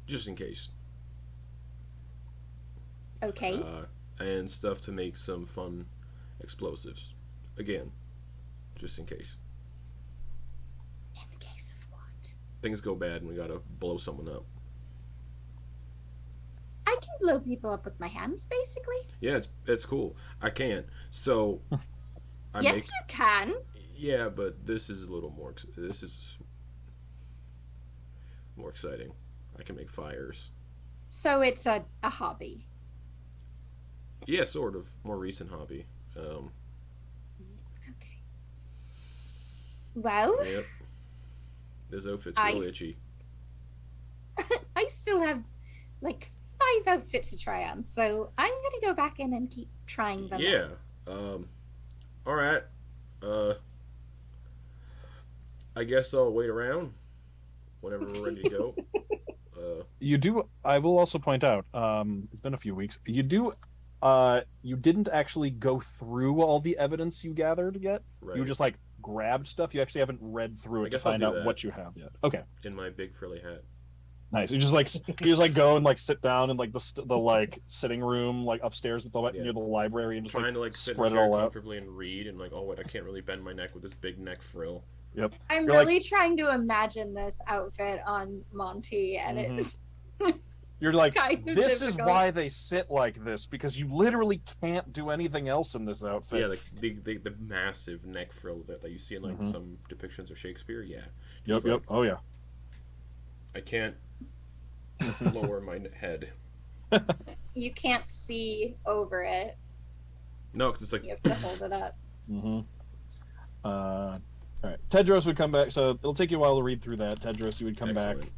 Just in case. Okay. And stuff to make some fun explosives. Again, just in case. In case of what? Things go bad and we gotta blow someone up. I can blow people up with my hands, basically. Yeah, it's cool. I can't. So, Yes, you can. Yeah, but this is a little more. This is more exciting. I can make fires. So it's a hobby. Yeah, sort of. More recent hobby. Okay. Well, Yep. This outfit's real itchy. I still have like 5 outfits to try on, so I'm gonna go back in and keep trying them. Yeah. All right. I guess I'll wait around whenever we're ready to go. You do. I will also point out. It's been a few weeks. You do. You didn't actually go through all the evidence you gathered yet. Right. You just like grabbed stuff. You actually haven't read through I it to guess I'll find do out that. what you have yet. Okay. In my big frilly hat. Nice. You just like go and like sit down in like the like sitting room like upstairs with near the library and just trying to like sit in spread a it chair all out. comfortably and read and like, oh wait, I can't really bend my neck with this big neck frill. Yep. I'm You're really trying to imagine this outfit on Monty, and Mhm. it's You're like, kind of this difficult. is why they sit like this, because you literally can't do anything else in this outfit. Yeah, like the massive neck frill that you see in like Mhm. some depictions of Shakespeare. Yeah. Yep. Just like, Oh yeah. I can't lower my head. You can't see over it. No, because it's like You have to hold it up. Mm-hmm. All right. Tedros would come back, so it'll take you a while to read through that. Tedros, you would come back excellent.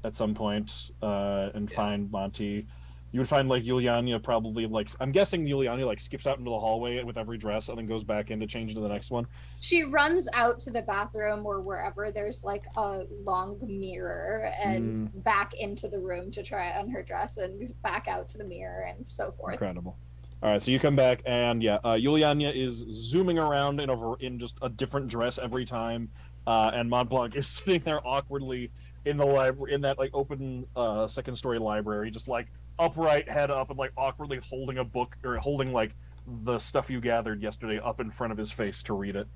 at some point and find Monty. You would find like Yulyanya probably like I'm guessing Yulyanya like skips out into the hallway with every dress and then goes back in to change into the next one. She runs out to the bathroom or wherever there's like a long mirror and back into the room to try on her dress and back out to the mirror and so forth. Incredible. All right, so you come back and Yulyanya is zooming around in just a different dress every time, and Montblanc is sitting there awkwardly in the library in that like open second story library, just like upright, head up, and like awkwardly holding a book or holding like the stuff you gathered yesterday up in front of his face to read it.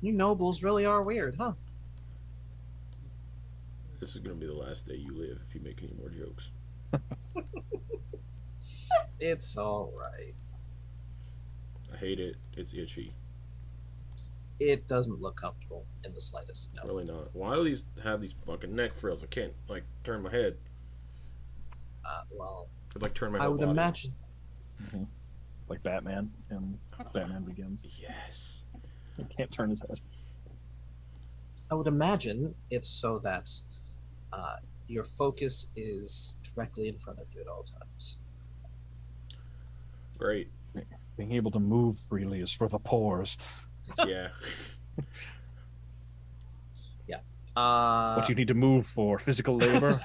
You nobles really are weird, huh? This is gonna be the last day you live if you make any more jokes. It's all right. I hate it. It's itchy. It doesn't look comfortable in the slightest. No. Really not. Why do these have these fucking neck frills? I can't like turn my head. Well, I'd like turn my I whole would body. imagine. Like Batman and Batman Begins. Yes. He can't turn his head. I would imagine it's so that your focus is directly in front of you at all times. Great. Being able to move freely is for the pores. Yeah. What you need to move for? Physical labor?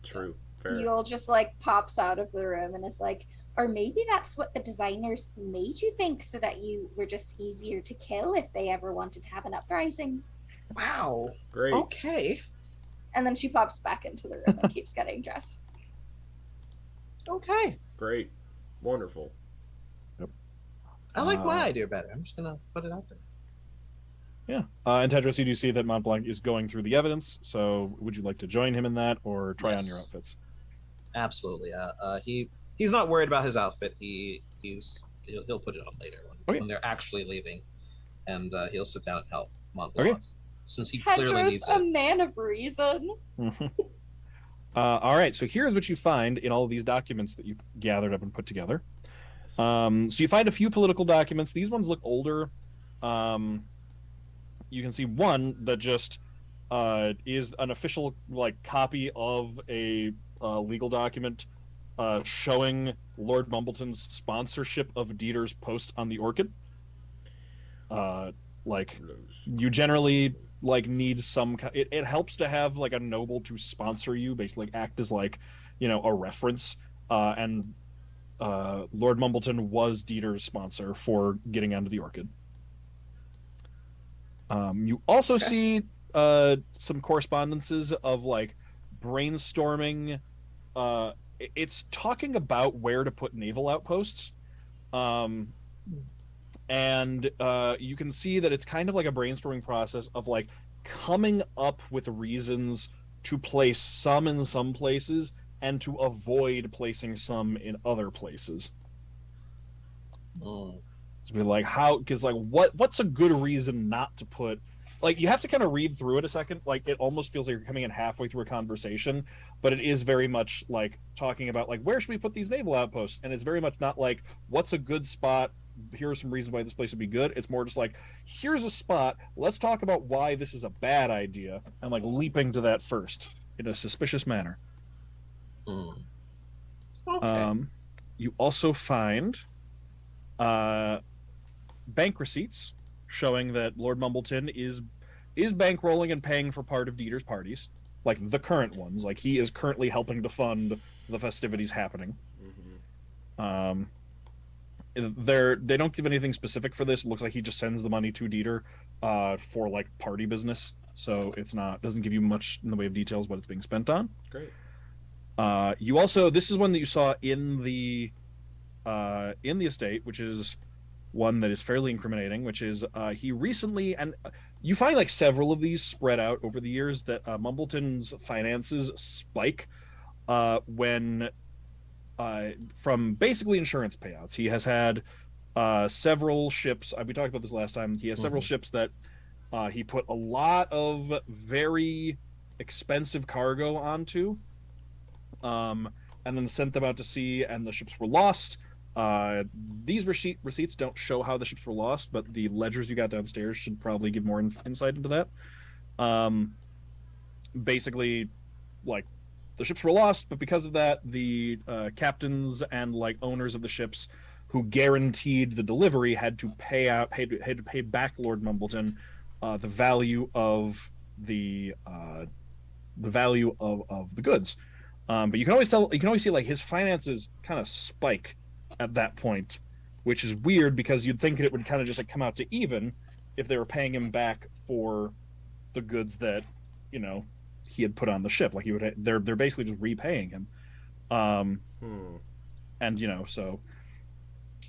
True. Fair. Yule just like pops out of the room and is like, or maybe that's what the designers made you think, so that you were just easier to kill if they ever wanted to have an uprising. Wow. Great. Okay. And then she pops back into the room and keeps getting dressed. Okay. Great. Wonderful. I like my idea better. I'm just gonna put it out there. Yeah. And Tedros, you do see that Montblanc is going through the evidence, so would you like to join him in that or try on your outfits? Absolutely. He's not worried about his outfit. He'll put it on later when they're actually leaving, and he'll sit down and help Montblanc since he clearly needs Tedros, a it. man of reason. All right, so here's what you find in all of these documents that you gathered up and put together. So you find a few political documents. These ones look older. You can see one that just is an official copy of a legal document showing Lord Mumbleton's sponsorship of Dieter's post on the Orchid. You generally need some. It helps to have a noble to sponsor you, basically act as a reference. And Lord Mumbleton was Dieter's sponsor for getting onto the Orchid. You also see some correspondences of brainstorming. It's talking about where to put naval outposts. And you can see that it's kind of like a brainstorming process of coming up with reasons to place some in some places and to avoid placing some in other places. To be because what's a good reason not to put, you have to kind of read through it a second. It almost feels like you're coming in halfway through a conversation, but it is very much talking about where should we put these naval outposts, and it's very much not what's a good spot, here are some reasons why this place would be good. It's more just here's a spot, let's talk about why this is a bad idea, and leaping to that first in a suspicious manner. Okay. You also find bank receipts showing that Lord Mumbleton is bankrolling and paying for part of Dieter's parties, the current ones. He is currently helping to fund the festivities happening. They don't give anything specific for this. It looks like he just sends the money to Dieter for party business, so doesn't give you much in the way of details what it's being spent on. Great. You also, this is one that you saw in the estate, which is one that is fairly incriminating, which is he recently, and you find several of these spread out over the years, that Mumbleton's finances spike when from basically insurance payouts. He has had several ships, we talked about this last time, he has several ships that he put a lot of very expensive cargo onto, and then sent them out to sea, and the ships were lost. These receipts don't show how the ships were lost, but the ledgers you got downstairs should probably give more insight into that. Basically, the ships were lost, but because of that, the captains and owners of the ships who guaranteed the delivery had to pay back Lord Mumbleton the value of the goods. But you can always see his finances kind of spike at that point, which is weird because you'd think it would kind of just come out to even if they were paying him back for the goods that he had put on the ship. They're basically just repaying him. And so.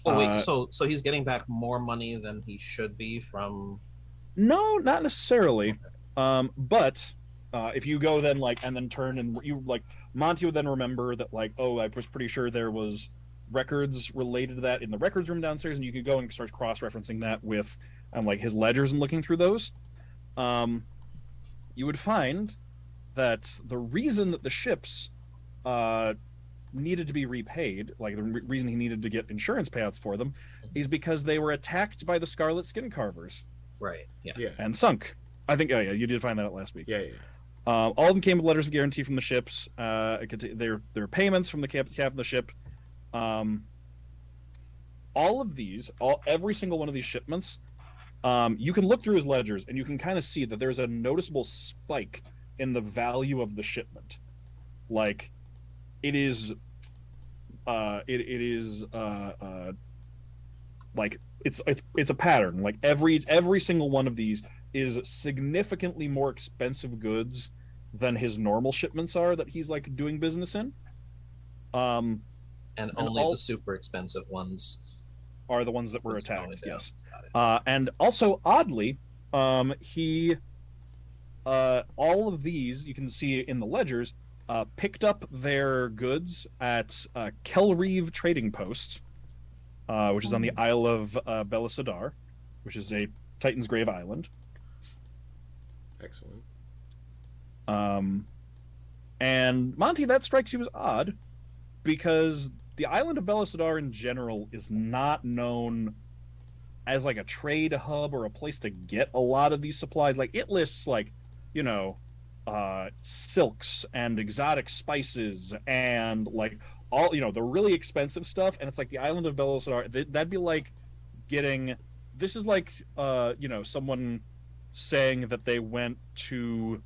Oh wait, so he's getting back more money than he should be from? No, not necessarily. But if you go then and then turn and you Monty would then remember that I was pretty sure there was records related to that in the records room downstairs, and you could go and start cross-referencing that with his ledgers and looking through those. You would find that the reason that the ships needed to be repaid, the reason he needed to get insurance payouts for them, is because they were attacked by the Scarlet Skin Carvers. Right. Yeah. Yeah. And sunk. I think. Oh yeah, you did find that out last week. Yeah. All of them came with letters of guarantee from the ships. Their payments from the captain of the ship. All of these, every single one of these shipments, you can look through his ledgers and you can kind of see that there's a noticeable spike in the value of the shipment. Like, it is, like it's a pattern. Like every single one of these is significantly more expensive goods than his normal shipments are that he's like doing business in. And only the super expensive ones are the ones that were attacked. Yes. And also, oddly, he all of these you can see in the ledgers picked up their goods at Kelreeve Trading Post, which is on the Isle of Belisadar, which is a Titan's Grave island. Excellent. And Monty, that strikes you as odd, because the island of Belisadar in general is not known as like a trade hub or a place to get a lot of these supplies. Like, it lists like, you know, silks and exotic spices and like all, you know, the really expensive stuff. And it's like the island of Belisadar, that'd be like getting, this is like, you know, someone saying that they went to,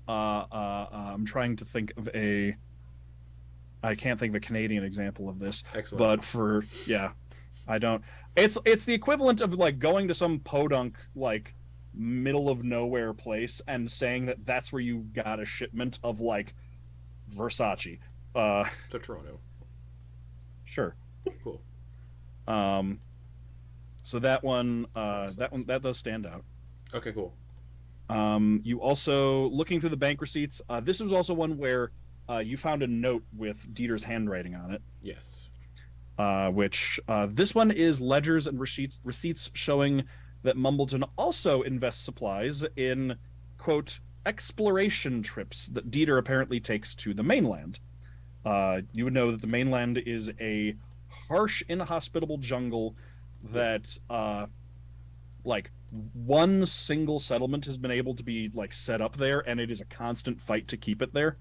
I'm trying to think of I can't think of a Canadian example of this. Excellent. But for, yeah, I don't, it's the equivalent of like going to some podunk, like, middle of nowhere place and saying that that's where you got a shipment of like Versace. To Toronto. Sure. Cool. So that that does stand out. Okay, cool. You also, looking through the bank receipts, this was also one where you found a note with Dieter's handwriting on it. Yes. Which this one is ledgers and receipts showing that Mumbleton also invests supplies in, quote, exploration trips that Dieter apparently takes to the mainland. You would know that the mainland is a harsh, inhospitable jungle that, like, one single settlement has been able to be, like, set up there, and it is a constant fight to keep it there,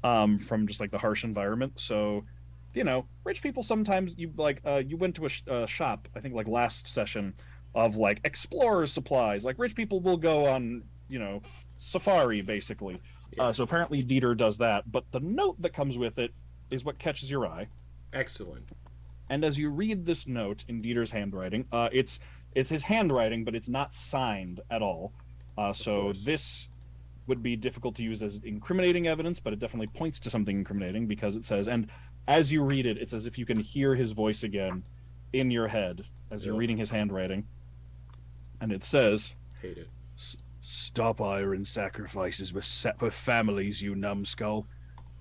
from just, like, the harsh environment. So, you know, rich people sometimes, you went to a shop, I think, like, last session, of like explorers supplies. Like, rich people will go on, you know, safari basically. Yeah. So apparently Dieter does that, but the note that comes with it is what catches your eye. Excellent. And as you read this note in Dieter's handwriting, it's his handwriting, but it's not signed at all. So this would be difficult to use as incriminating evidence, but it definitely points to something incriminating because it says, and as you read it, it's as if you can hear his voice again in your head as you're reading his handwriting. And it says, hate it. Stop iron sacrifices with families, you numbskull.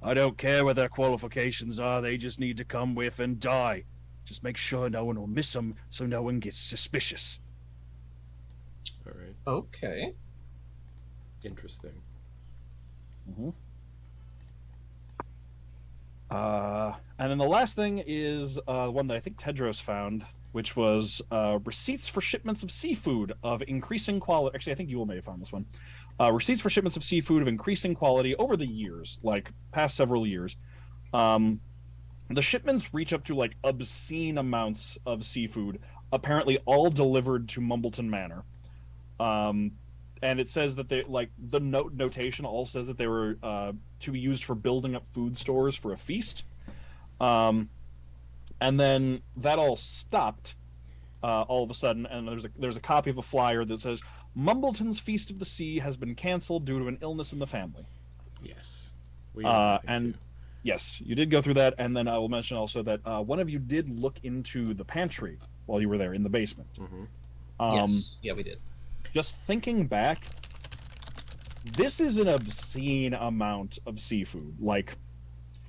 I don't care what their qualifications are, they just need to come with and die. Just make sure no one will miss them so no one gets suspicious. All right. Okay. Interesting. Mm-hmm. And then the last thing is one that I think Tedros found, which was receipts for shipments of seafood of increasing quality. Actually, I think you may have found this one. Receipts for shipments of seafood of increasing quality over the years, like past several years. The shipments reach up to like obscene amounts of seafood, apparently all delivered to Mumbleton Manor. And it says that they, like, the notation all says that they were to be used for building up food stores for a feast. And then that all stopped all of a sudden, and there's a copy of a flyer that says Mumbleton's Feast of the Sea has been canceled due to an illness in the family. Yes. Yes, you did go through that, and then I will mention also that one of you did look into the pantry while you were there in the basement. Mm-hmm. Yes, yeah, we did. Just thinking back, this is an obscene amount of seafood, like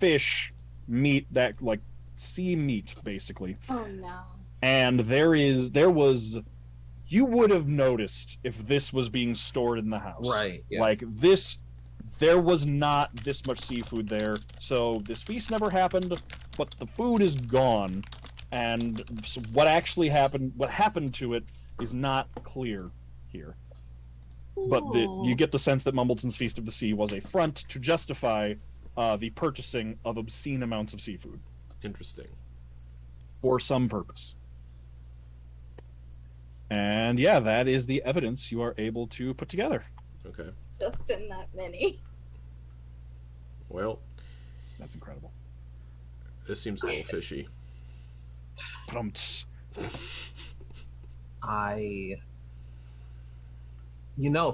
fish, meat, that like sea meat, basically. Oh no. And you would have noticed if this was being stored in the house. Right. Yeah. Like this, there was not this much seafood there. So this feast never happened, but the food is gone. And so what happened to it is not clear here. but you get the sense that Mumbleton's Feast of the Sea was a front to justify the purchasing of obscene amounts of seafood. Interesting. For some purpose. And yeah, that is the evidence you are able to put together. Okay. Just in that many. Well, that's incredible. This seems a little fishy. If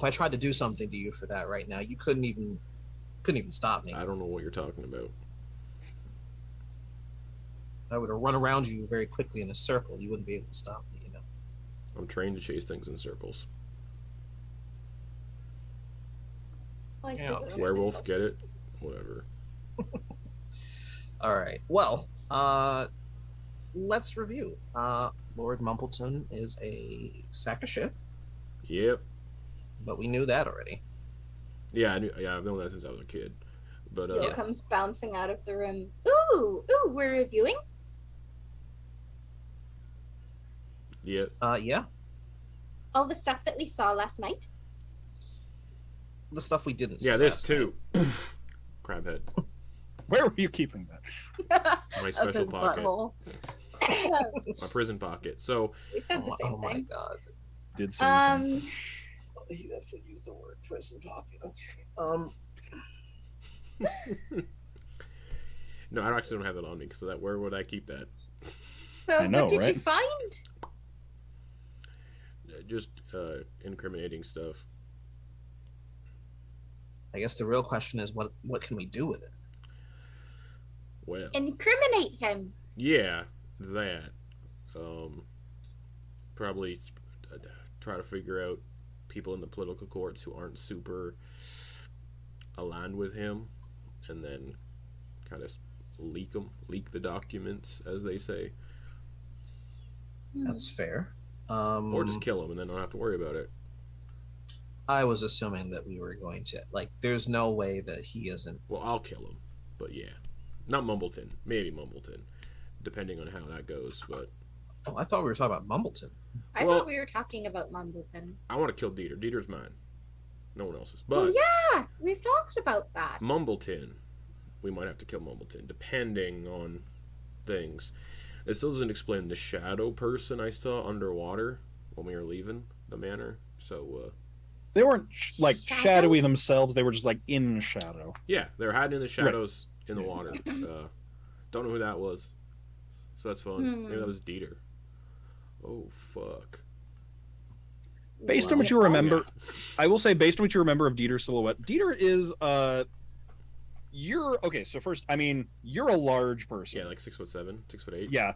I tried to do something to you for that right now, you couldn't even stop me. I don't know what you're talking about. If I were to run around you very quickly in a circle, you wouldn't be able to stop me, I'm trained to chase things in circles. Like, Yeah, werewolf, get it? Whatever. All right. Well, let's review. Lord Mumbleton is a sack of shit. Yep. But we knew that already. Yeah, I've known that since I was a kid. But Bill comes bouncing out of the room. Ooh, we're reviewing? Yeah. Yeah. All the stuff that we saw last night? The stuff we didn't see. Yeah, this too. Crabhead. Where were you keeping that? My special pocket. My prison pocket. So we said the same thing. Oh my god. Did say the same. He definitely used the word prison pocket. Okay. No, I actually don't have it on me. So where would I keep that? So what did you find? Just incriminating stuff. I guess the real question is, what can we do with it? Well, incriminate him. Yeah, that. Probably try to figure out people in the political courts who aren't super aligned with him, and then kind of leak the documents, as they say. That's fair. Or just kill him and then don't have to worry about it. I was assuming that we were going to, there's no way that he isn't. Well, I'll kill him, but yeah. Not Mumbleton. Maybe Mumbleton, depending on how that goes, but... Oh, I thought we were talking about Mumbleton. I thought we were talking about Mumbleton. I want to kill Dieter. Dieter's mine. No one else's. But well, yeah, we've talked about that. Mumbleton. We might have to kill Mumbleton, depending on things. It still doesn't explain the shadow person I saw underwater when we were leaving the manor. So, they weren't shadowy themselves. They were just in shadow. Yeah, they were hiding in the shadows in the water. Don't know who that was. So that's fun. Maybe that was Dieter. Oh, fuck. Based on what you remember, I will say, based on what you remember of Dieter's silhouette, Dieter is, okay, so first, you're a large person. Yeah, 6'7", 6'8". Yeah.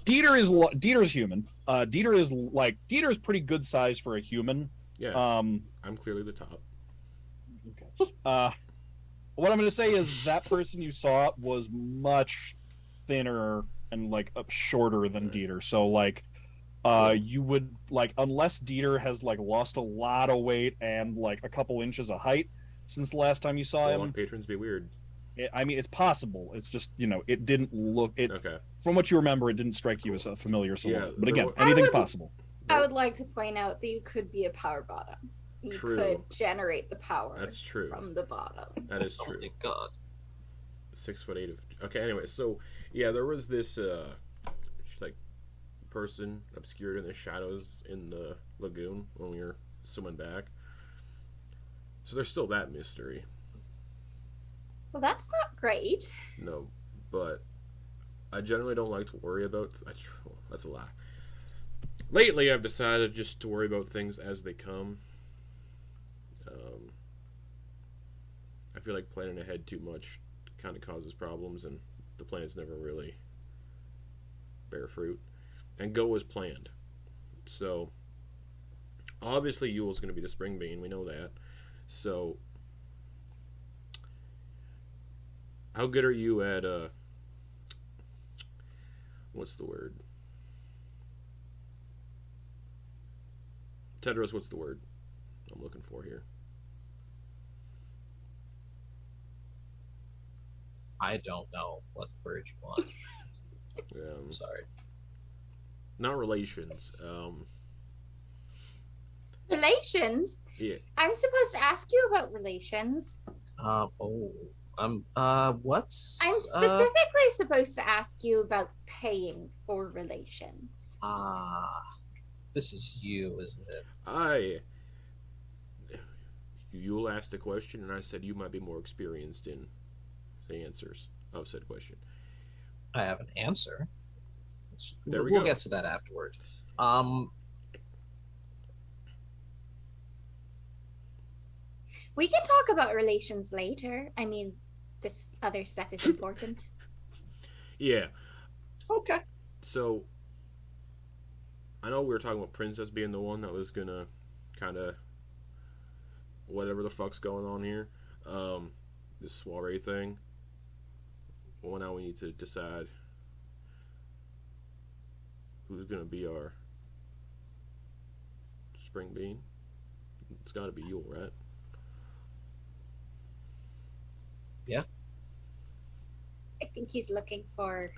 Dieter's human. Dieter's pretty good size for a human. Yeah. I'm clearly the top. Okay. What I'm going to say is that person you saw was much thinner and shorter than Dieter. So you would unless Dieter has lost a lot of weight and a couple inches of height since the last time you saw him. Patrons be weird. It's possible. It's just it didn't look it. Okay. From what you remember, it didn't strike you as a familiar silhouette. Yeah, but again, anything's possible. I would like to point out that you could be a power bottom. You could generate the power. That's true. From the bottom. That is true. Oh my god. 6'8" of. Okay. Anyway, so yeah, there was this person obscured in the shadows in the lagoon when we were swimming back. So there's still that mystery. Well, that's not great. No, but I generally don't like to worry about. That's a lie. Lately, I've decided just to worry about things as they come. I feel like planning ahead too much kind of causes problems, and the plans never really bear fruit and go as planned. So, obviously, Yule's going to be the spring bean. We know that. So, how good are you at, what's the word? Tedros, what's the word I'm looking for here? I don't know what word you want. I'm sorry. Not relations. Relations? Yeah. I'm supposed to ask you about relations. What's I'm specifically supposed to ask you about paying for relations. this is you, isn't it? You'll ask the question, and I said you might be more experienced in the answers of said question. I have an answer. There we we'll go. get to that afterward. We can talk about relations later. I mean, this other stuff is important. Yeah. Okay. So, I know we were talking about Princess being the one that was gonna kind of whatever the fuck's going on here. This soiree thing. Well, now we need to decide who's gonna be our spring bean. It's got to be Yule, right? Yeah. I think he's looking for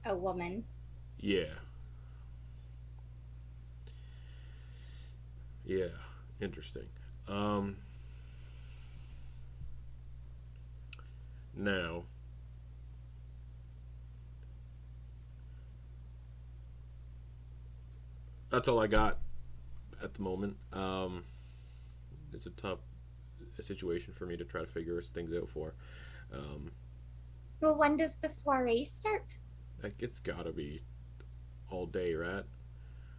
a woman. Yeah. Yeah. Interesting. Now, that's all I got at the moment. It's a tough situation for me to try to figure things out for. Well, when does the soiree start? Like, it's gotta be all day, right?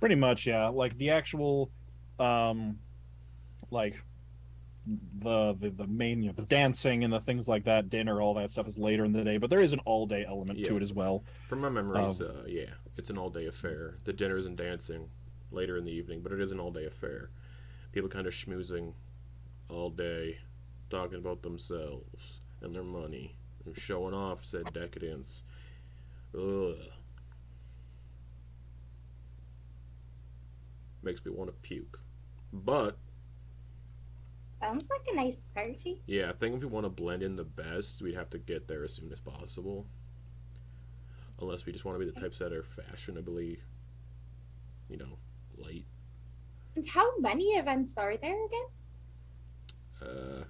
Pretty much, yeah. Like the actual, like the main, the dancing and the things like that, dinner, all that stuff is later in the day. But there is an all day element to it as well. From my memories, yeah, it's an all day affair. The dinners and dancing later in the evening, but it is an all day affair. People kind of schmoozing all day, talking about themselves and their money, and showing off said decadence. Ugh. Makes me want to puke. But Sounds like a nice party. yeah, I think if we want to blend in the best, we'd have to get there as soon as possible. Unless we just want to be the types that are fashionably, light. And how many events are there again? A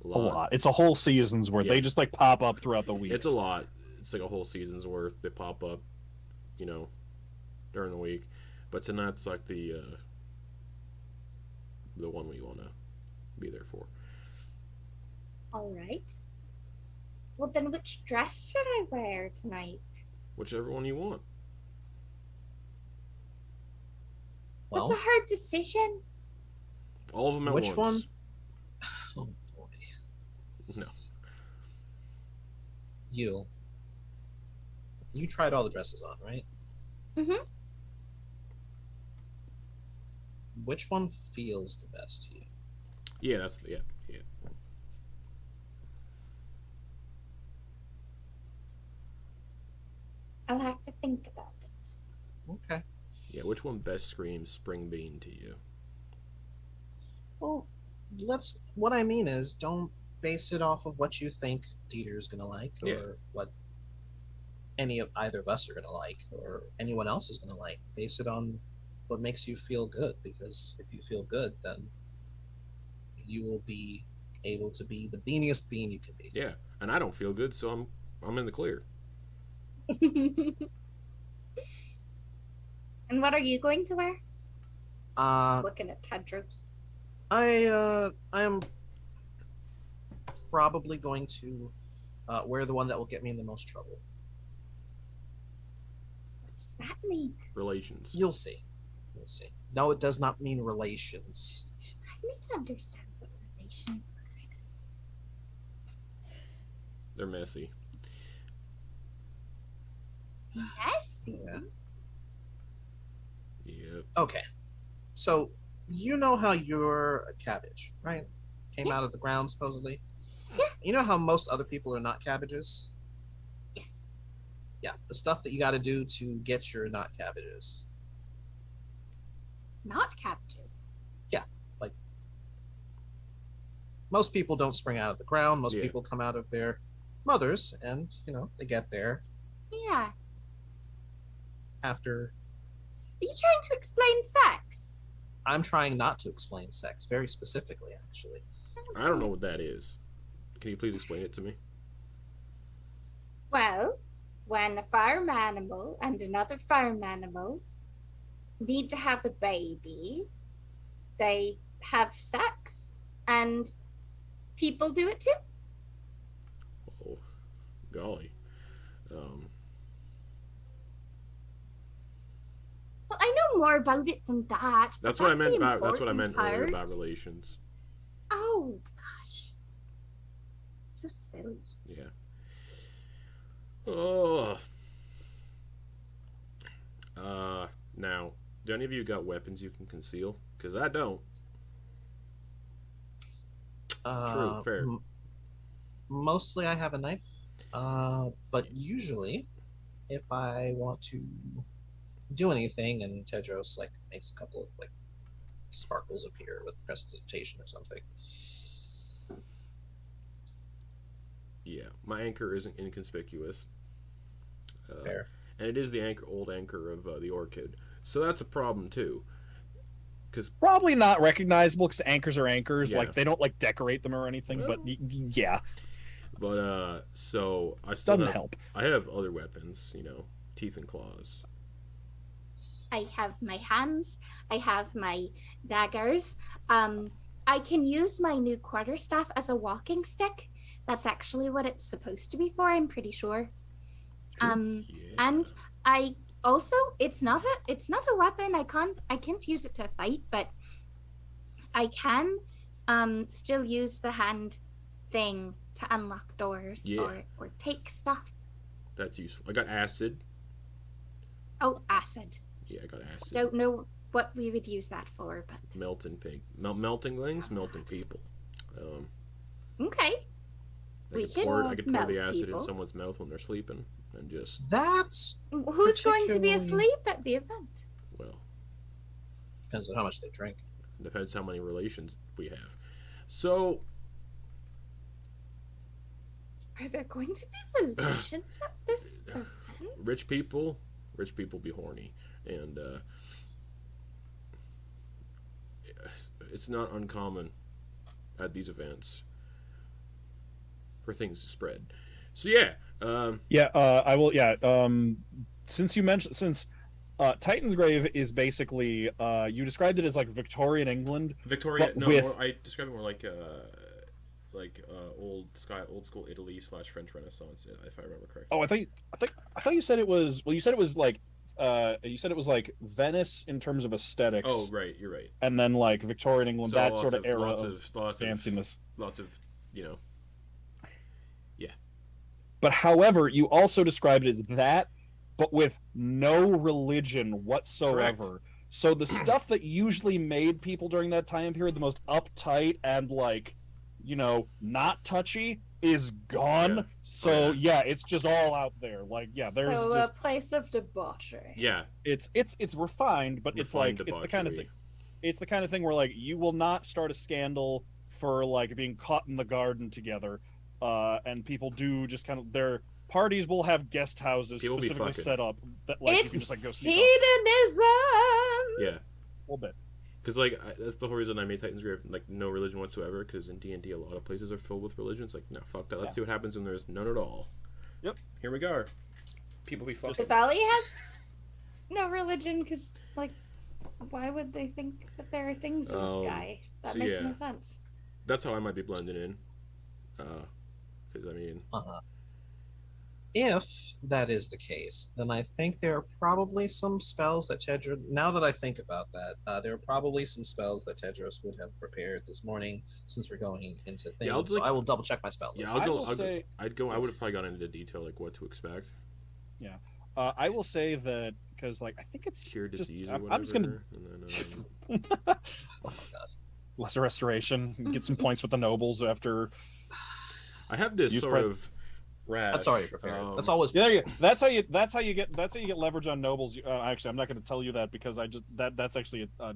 A lot. It's a whole season's worth. Yeah. They just like pop up throughout the week. It's a lot. It's like a whole season's worth. They pop up, during the week. But tonight's like the one we want to be there for. All right. Well, then which dress should I wear tonight? Whichever one you want. That's Well, a hard decision. All of them at which once. one? Oh boy. No. You tried all the dresses on, right? Mm-hmm. Which one feels the best to you? Yeah, yeah. I'll have to think about it. Okay. Yeah, which one best screams spring bean to you? Well, what I mean is, don't base it off of what you think Dieter's gonna like, or Yeah. what either of us are gonna like, or anyone else is gonna like. Base it on what makes you feel good, because if you feel good, then you will be able to be the beaniest bean you can be. Yeah, and I don't feel good, so I'm in the clear. And what are you going to wear? Uh, Just looking at Tedros. I am probably going to wear the one that will get me in the most trouble. What does that mean? Relations. You'll see. You'll see. No, it does not mean relations. I need to understand what relations are. They're messy. Messy. Yeah. Yep. Okay. So, you know how you're a cabbage, right? Came out of the ground, supposedly? Yeah. You know how most other people are not cabbages? Yes. Yeah. The stuff that you got to do to get your not cabbages. Not cabbages. Most people don't spring out of the ground. Most Yeah. people come out of their mothers, and, they get there Yeah. after. Are you trying to explain sex? I'm trying not to explain sex very specifically, actually. I don't know what that is. Can you please explain it to me? Well, when a farm animal and another farm animal need to have a baby, they have sex, and people do it too. Oh, golly. Well, I know more about it than that. That's but what I meant the about. That's what I important meant earlier part. about relations. Oh gosh, so silly. Yeah. Oh. Now, do any of you got weapons you can conceal? Because I don't. True, fair. Mostly I have a knife, but usually if I want to do anything and Tedros like makes a couple of like sparkles appear with prestidigitation or something. Yeah, my anchor isn't inconspicuous. Fair. And it is the old anchor of the Orchid. So that's a problem too. Because Probably not recognizable because anchors are anchors. Yeah. Like they don't like decorate them or anything. Well, But yeah, But so I still doesn't have, help. I have other weapons, teeth and claws. I have my hands. I have my daggers. I can use my new quarterstaff as a walking stick. That's actually what it's supposed to be for. I'm pretty sure. Yeah. And I also, it's not a weapon. I can't use it to fight, but I can still use the hand thing to unlock doors Yeah. or take stuff. That's useful. I got acid. Oh, acid. Yeah, I got acid. Don't know what we would use that for, but Melting pig. Melting things, melting people. okay. I could pour the acid in someone's mouth when they're sleeping and just, That's Who's going to be Particularly- asleep at the event? well, depends on how much they drink. depends how many relations we have. So, Are there going to be relations at this event? rich people be horny. And it's not uncommon at these events for things to spread. So yeah, I will. Yeah. Since you mentioned, Titan's Grave is basically, you described it as like Victorian England. Victoria. But No, with- more, I describe it more like old school Italy / French Renaissance, if I remember correctly. Oh, I thought you said it was. Well, you said it was like. You said it was like Venice in terms of aesthetics. Oh, right, you're right. And then like Victorian England, So that lots sort of era lots of lots fanciness. lots of But however, you also described it as that, but with no religion whatsoever. Correct. So the stuff that usually made people during that time period the most uptight and like, not touchy is gone. Yeah. So yeah, it's just all out there. Like there's so just a place of debauchery. yeah. it's refined, but it's Refined like it's the kind of debauchery. thing. It's the kind of thing where like you will not start a scandal for like being caught in the garden together. And people do just kind of their parties will have guest houses People be specifically fucking. set up that like It's you can just like go sneak Hedonism. Yeah. off a little bit. Because that's the whole reason I made Titan's Grave like no religion whatsoever. Because in D&D a lot of places are filled with religions. Like no, fuck that. Let's see what happens when there's none at all. Yep. Here we go. People be The fucking. Valley has no religion because, like, why would they think that there are things in the sky? That so makes yeah. no sense. That's how I might be blending in. Because I mean, If that is the case, then I think there are probably some spells that Tedros. Now that I think about that, there are probably some spells that Tedros would have prepared this morning, since we're going into things. I'll So like- I will double check my spell yeah, list. I'll I go. will say- I would have probably gone into detail like what to expect. I will say that because like I think it's Cure just- disease or I'm whatever. just gonna And then, Oh my god. lesser restoration, get some points with the nobles after. I have this Use sort bread. of rash. That's already prepared. That's um, always Yeah, there you go. That's how you get leverage on nobles. Actually, I'm not going to tell you that because that's actually a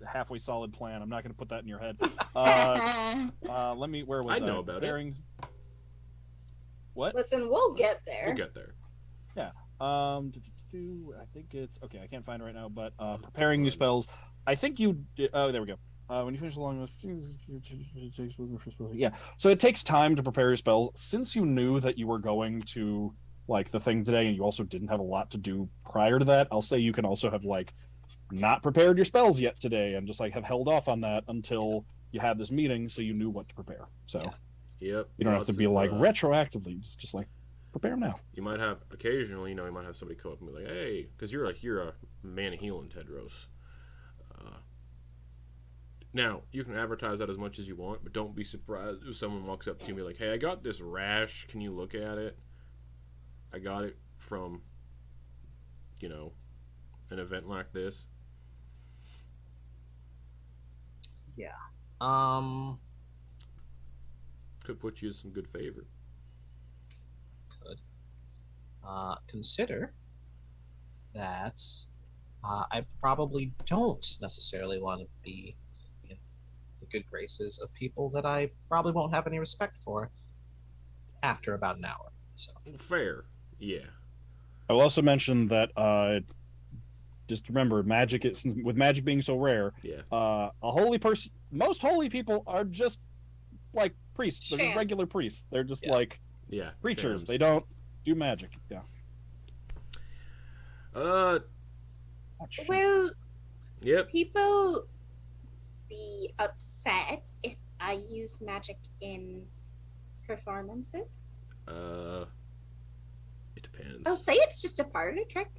halfway solid plan. I'm not going to put that in your head. Let me. Where was I know about it. Pairings. What? Listen, we'll get there. We'll get there. I think it's okay. I can't find it right now, but preparing new spells. I think you. Oh, there we go. When you finish the long yeah. So it takes time to prepare your spells. Since you knew that you were going to like the thing today, and you also didn't have a lot to do prior to that, I'll say you can also have like not prepared your spells yet today, and just like have held off on that until you had this meeting, so you knew what to prepare. So Yep. you don't have to be like retroactively. Just like prepare now. You might have occasionally, you might have somebody come up and be like, "Hey," because you're a man of healing, Tedros. Now, you can advertise that as much as you want, but don't be surprised if someone walks up to you and be like, "Hey, I got this rash. Can you look at it? I got it from, an event like this." Yeah. Could put you in some good favor. Could. Consider that I probably don't necessarily want to be in the good graces of people that I probably won't have any respect for after about an hour. So Fair. Yeah. I will also mention that just remember, magic is, with magic being so rare. Yeah. A holy person, most holy people are just like priests. They're just Shams. regular priests. They're just Yeah. creatures. Shams. They don't do magic. Yeah. Will Yep. people be upset if I use magic in performances? It depends. I'll say it's just a party trick.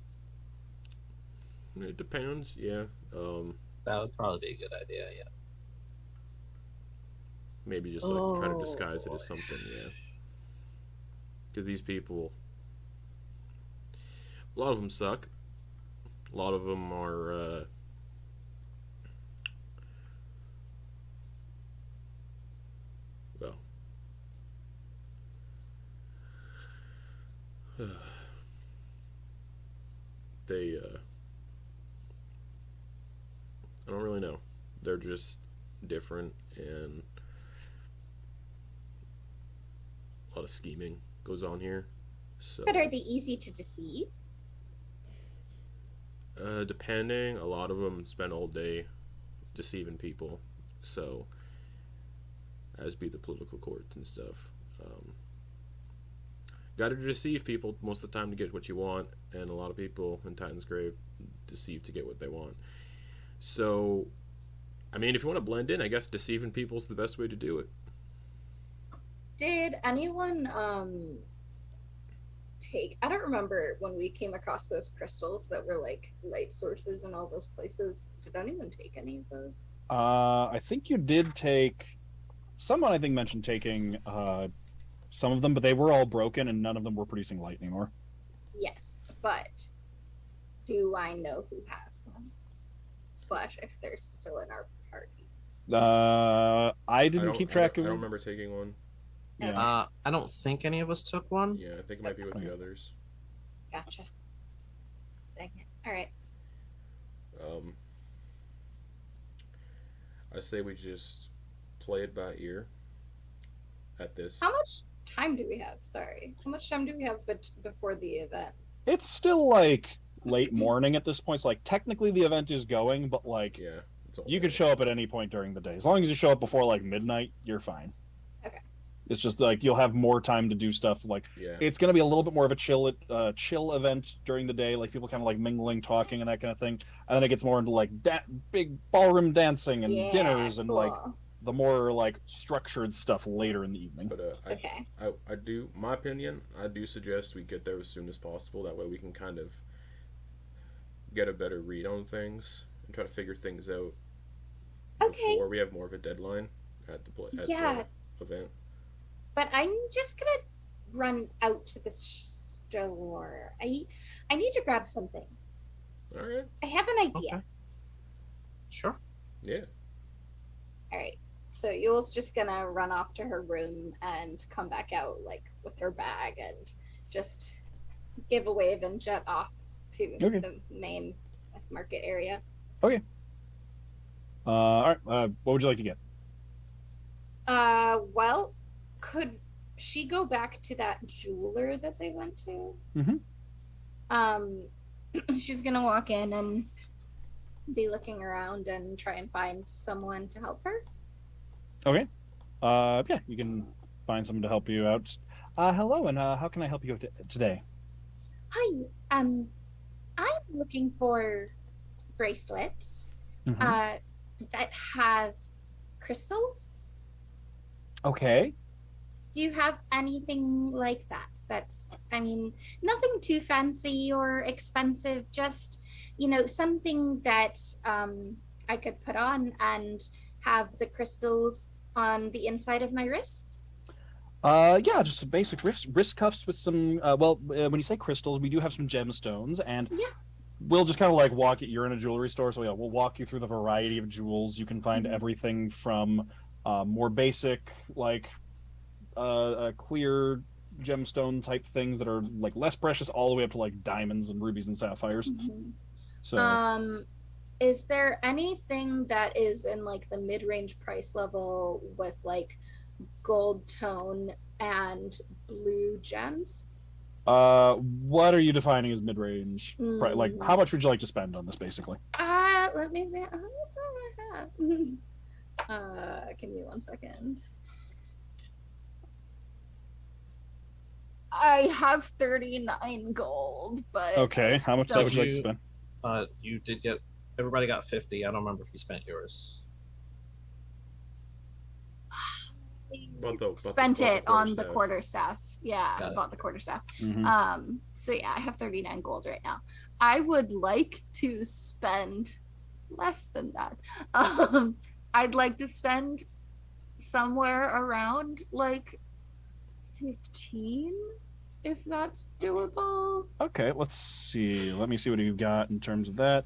It depends. Yeah. that would probably be a good idea. Yeah. Maybe just like try to disguise it as something. Yeah. Because these people, a lot of them suck. A lot of them are. Well. They. I don't really know. They're just different, and a lot of scheming goes on here. So, But are they easy to deceive? depending, a lot of them spend all day deceiving people. So, as be the political courts and stuff. Got to deceive people most of the time to get what you want, and a lot of people in Titan's Grave deceive to get what they want. So, I mean, if you want to blend in, I guess deceiving people is the best way to do it. Did anyone take, I don't remember when we came across those crystals that were like light sources in all those places. Did anyone take any of those? I think you did take. Someone I think mentioned taking some of them, but they were all broken and none of them were producing light anymore. Yes, but do I know who has them? / if they're still in our party. I didn't keep track I of. don't remember taking one. Yeah. I don't think any of us took one. Yeah, I think it might be with the others. Gotcha. Dang it. All right. I say we just play it by ear at this. How much time do we have? Sorry. How much time do we have before the event? It's still like late morning at this point. So like technically the event is going, but like Yeah. It's all you could show up at any point during the day. As long as you show up before like midnight, you're fine. Okay. It's just like you'll have more time to do stuff. Like Yeah. it's going to be a little bit more of a chill event during the day. Like people kind of like mingling, talking, and that kind of thing. And then it gets more into like big ballroom dancing and Yeah, dinners and like cool. the more like structured stuff later in the evening. But Okay. I do, my opinion, I do suggest we get there as soon as possible. That way we can kind of get a better read on things and try to figure things out Okay. before we have more of a deadline at the Yeah. the event. But I'm just gonna run out to the store. I need to grab something. All right. I have an idea. Okay. Sure. Yeah. All right. So Yule's just gonna run off to her room and come back out like with her bag and just give a wave and jet off to Okay. the main market area. Okay. All right. What would you like to get? Well, could she go back to that jeweler that they went to? Mhm. She's gonna walk in and be looking around and try and find someone to help her. Okay. Yeah, you can find someone to help you out. Hello, and how can I help you today? Hi, I'm looking for bracelets Mhm. that have crystals. Okay. Do you have anything like that? That's, I mean, nothing too fancy or expensive, just, something that I could put on and have the crystals on the inside of my wrists. Yeah, just some basic wrist cuffs with some. When you say crystals, we do have some gemstones, and Yeah. we'll just kind of like walk it. You're in a jewelry store, so yeah, we'll walk you through the variety of jewels. You can find Mhm. everything from more basic, like clear gemstone type things that are like less precious, all the way up to like diamonds and rubies and sapphires. Mhm. So, Is there anything that is in like the mid-range price level with like gold tone and blue gems? what are you defining as mid range? Like, how Mm. much would you like to spend on this, basically? Let me see. Give me 1 second. I have 39 gold, but Okay, how much don't- would you like to spend? You did get. Everybody got 50. I don't remember if you spent yours. spent it on the quarterstaff. quarterstaff. Yeah, Got I it. bought the quarterstaff. Mhm. So yeah, I have 39 gold right now. I would like to spend less than that. I'd like to spend somewhere around like 15, if that's doable. Okay, let's see. Let me see what you've got in terms of that.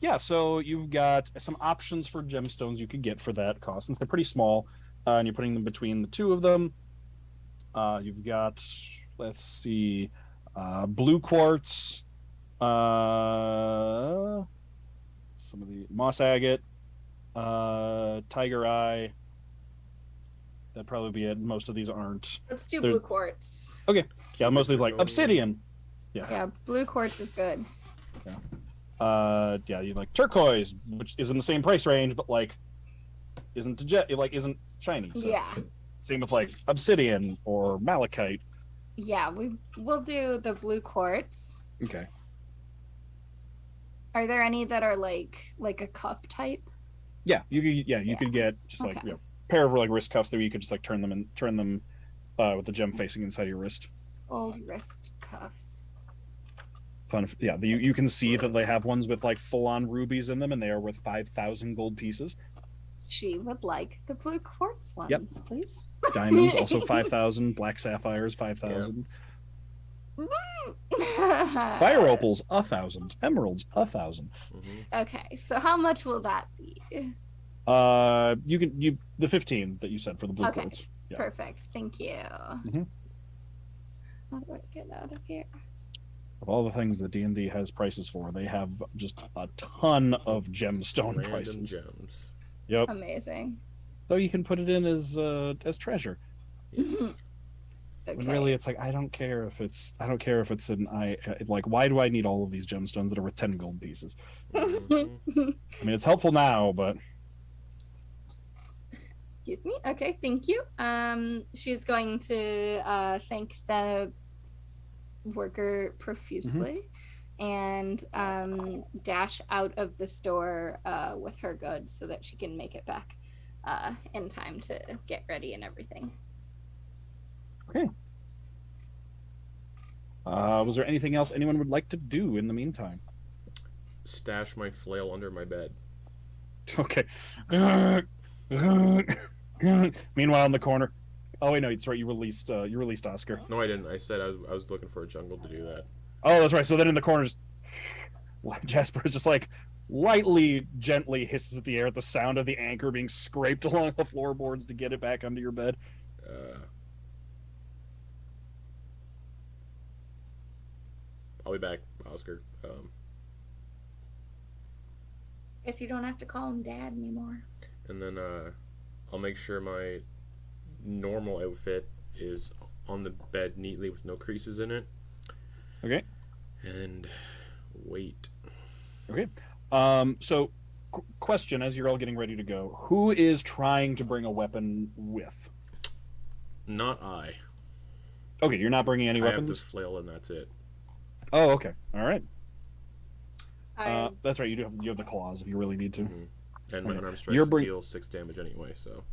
Yeah, so you've got some options for gemstones you could get for that cost, since they're pretty small, and you're putting them between the two of them. You've got, let's see, blue quartz, some of the moss agate, tiger eye. That'd probably be it. Most of these aren't. Let's do They're- blue quartz. Okay, yeah, mostly like Cubic zirconia. obsidian. Yeah, blue quartz is good. Yeah, you like turquoise, which is in the same price range, but like isn't isn't shiny. So. Yeah. Same with like obsidian or malachite. Yeah, we'll do the blue quartz. Okay. Are there any that are like a cuff type? Yeah, you could get just like Okay. pair of like wrist cuffs there. You could just like turn them with the gem facing inside your wrist. Old wrist cuffs. Fun. Yeah, you can see that they have ones with like full on rubies in them, and they are worth 5,000 gold pieces. She would like the blue quartz ones, Yep. please. Diamonds also 5,000. Black sapphires 5,000. Fire opals 1,000. Emeralds 1,000. Okay, so how much will that be? The 15 that you said for the blue Okay. quartz. Yeah. Perfect. Thank you. Mhm. How do I get out of here? Of all the things that D&D has prices for, they have just a ton of gemstone Random prices. gems. Yep. Amazing. So you can put it in as treasure. Okay. When really it's like I don't care if it's like why do I need all of these gemstones that are worth 10 gold pieces? Mhm. I mean it's helpful now, but Excuse me. Okay, thank you. She's going to thank the worker profusely and dash out of the store with her goods so that she can make it back in time to get ready and everything. okay. Was there anything else anyone would like to do in the meantime? Stash my flail under my bed. Okay. Meanwhile, in the corner. Oh wait, no, it's right. You released Oscar. No, I didn't. I said I was looking for a jungle to do that. Oh, that's right. So then in the corners, Jasper is just like lightly, gently hisses at the air at the sound of the anchor being scraped along the floorboards to get it back under your bed. I'll be back, Oscar. Guess you don't have to call him Dad anymore. And then I'll make sure my normal outfit is on the bed neatly with no creases in it. Okay. And wait. Okay. So, question: as you're all getting ready to go, who is trying to bring a weapon with? Not I. Okay, you're not bringing any I have weapons. this flail and that's it. Oh, okay, all right. I That's right. You have the claws if you really need to. Mm-hmm. And my Okay. unarmed strikes You're deal 6 damage anyway. So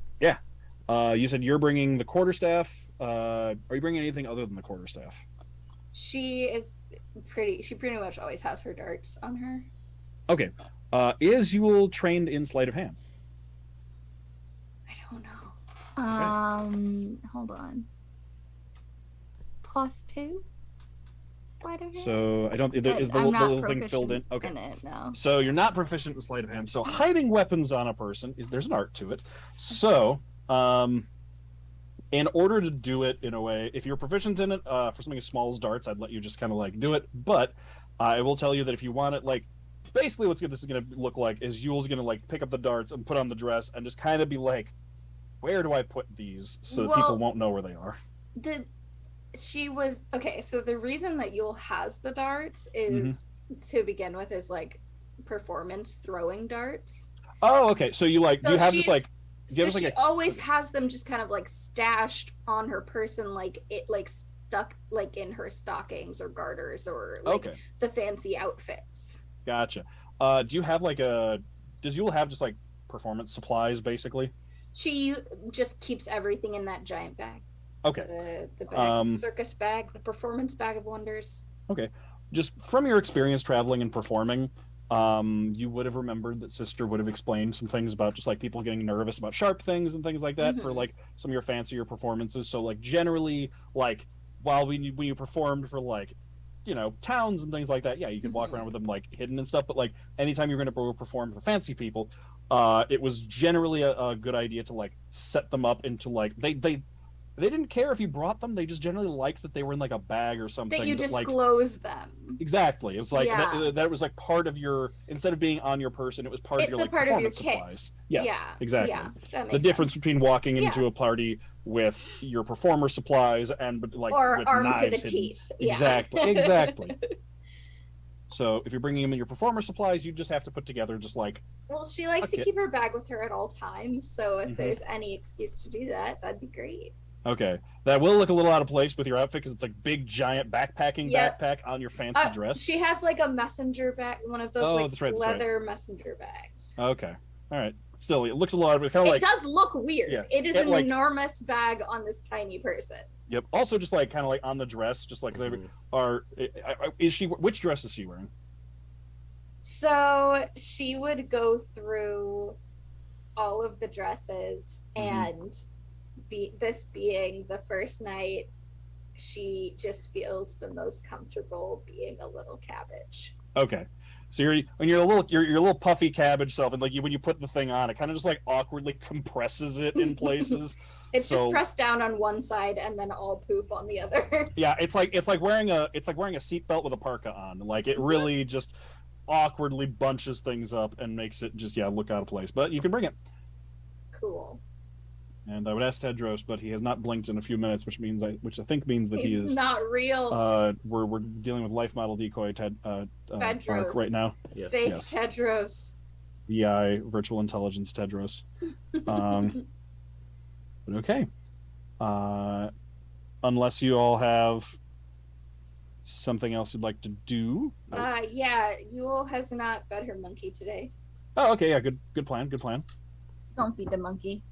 You said you're bringing the quarterstaff. Are you bringing anything other than the quarterstaff? she pretty much always has her darts on her. Okay. Is Yule trained in sleight of hand? I don't know. Hold on. +2 sleight of hand. So I don't. Is the I'm not little thing filled in? proficient Okay. in it, no. So you're not proficient in sleight of hand. So hiding weapons on a person there's an art to it. So, in order to do it in a way, if you're proficient in it, for something as small as darts, I'd let you just kind of like do it. But I will tell you that if you want it, like, basically what this is going to look like is Yule's going to like pick up the darts and put on the dress and just kind of be like, where do I put these so that people won't know where they are? So the reason that Yule has the darts is to begin with is like performance throwing darts. Oh, okay. So you like, So do you have she's- this like, So she always has them just kind of like stashed on her person, like it like stuck like in her stockings or garters or like the fancy outfits. Gotcha. Do you have like does Yule have just like performance supplies basically? She just keeps everything in that giant bag. Okay. The bag, the circus bag, the performance bag of wonders. Okay. Just from your experience traveling and performing, you would have remembered that Sister would have explained some things about just like people getting nervous about sharp things and things like that for like some of your fancier performances. So like generally, like while when you performed for like, you know, towns and things like that, yeah, you could walk around with them like hidden and stuff. But like anytime you're going to perform for fancy people, it was generally a good idea to like set them up into like they didn't care if you brought them. They just generally liked that they were in like a bag or something. That you disclose them. Exactly. It was like that was like part of your, instead of being on your person, it was part of your like part performance of your supplies. kit. Yes, exactly. Yeah, that makes the difference sense. between walking into a party with your performer supplies and like or with armed knives to the hidden. teeth. Exactly. So if you're bringing them in your performer supplies, you just have to put together just like. Well, she likes to keep her bag with her at all times. So if there's any excuse to do that, that'd be great. Okay, that will look a little out of place with your outfit because it's like big, giant backpacking backpack on your fancy dress. She has like a messenger bag, one of those leather messenger bags. Okay, all right. Still, it looks a lot. Kind of it does look weird. Yeah. It is an enormous bag on this tiny person. Yep. Also, just like kind of like on the dress, just like is she? Which dress is she wearing? So she would go through all of the dresses and. This being the first night, she just feels the most comfortable being a little cabbage. Okay, so you're a little puffy cabbage self, and like when you put the thing on, it kind of just like awkwardly compresses it in places. It's just pressed down on one side and then all poof on the other. Yeah, it's like wearing a seatbelt with a parka on. Like it really just awkwardly bunches things up and makes it just look out of place. But you can bring it. Cool. And I would ask Tedros, but he has not blinked in a few minutes, which I think means that he is not real. We're dealing with life model decoy Tedros right now. Yes. Fake Tedros. VI virtual intelligence Tedros. But okay. Unless you all have something else you'd like to do. Yeah, Yule has not fed her monkey today. Oh, okay, yeah, good plan. Don't feed the monkey.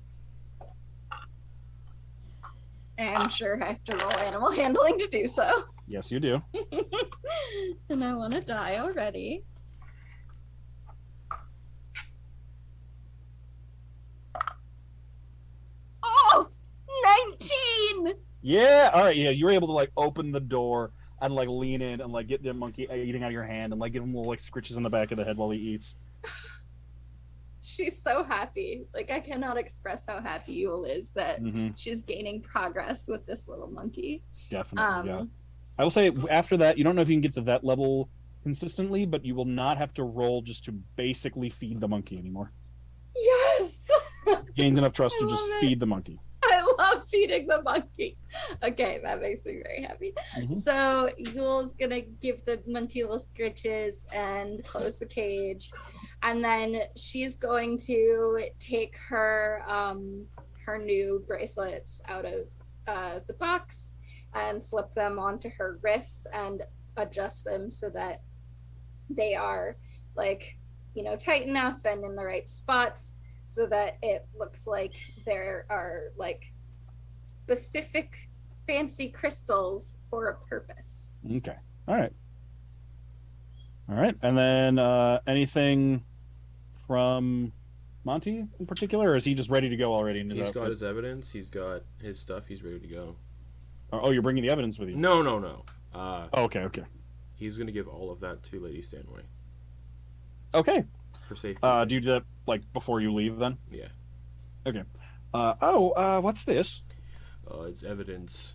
And I'm sure I have to roll animal handling to do so. Yes, you do. And I want to die already. Oh! 19! Yeah, all right, yeah, you were able to like open the door and like lean in and like get the monkey eating out of your hand and like give him little like scritches in the back of the head while he eats. She's so happy. Like, I cannot express how happy Yule is that she's gaining progress with this little monkey. Definitely, yeah. I will say, after that, you don't know if you can get to that level consistently, but you will not have to roll just to basically feed the monkey anymore. Yes! Gained enough trust to just feed the monkey. I love feeding the monkey. Okay, that makes me very happy. So Yule's gonna give the monkey little scritches and close the cage, and then she's going to take her her new bracelets out of the box and slip them onto her wrists and adjust them so that they are like, you know, tight enough and in the right spots so that it looks like there are like specific fancy crystals for a purpose. Okay. All right. And then anything from Monty in particular, or is he just ready to go already? In his He's outfit? got his evidence. He's got his stuff. He's ready to go. Oh, you're bringing the evidence with you? No. Okay. He's going to give all of that to Lady Stanway. Okay. For safety. Do you do that like before you leave then? Yeah. Okay. What's this? It's evidence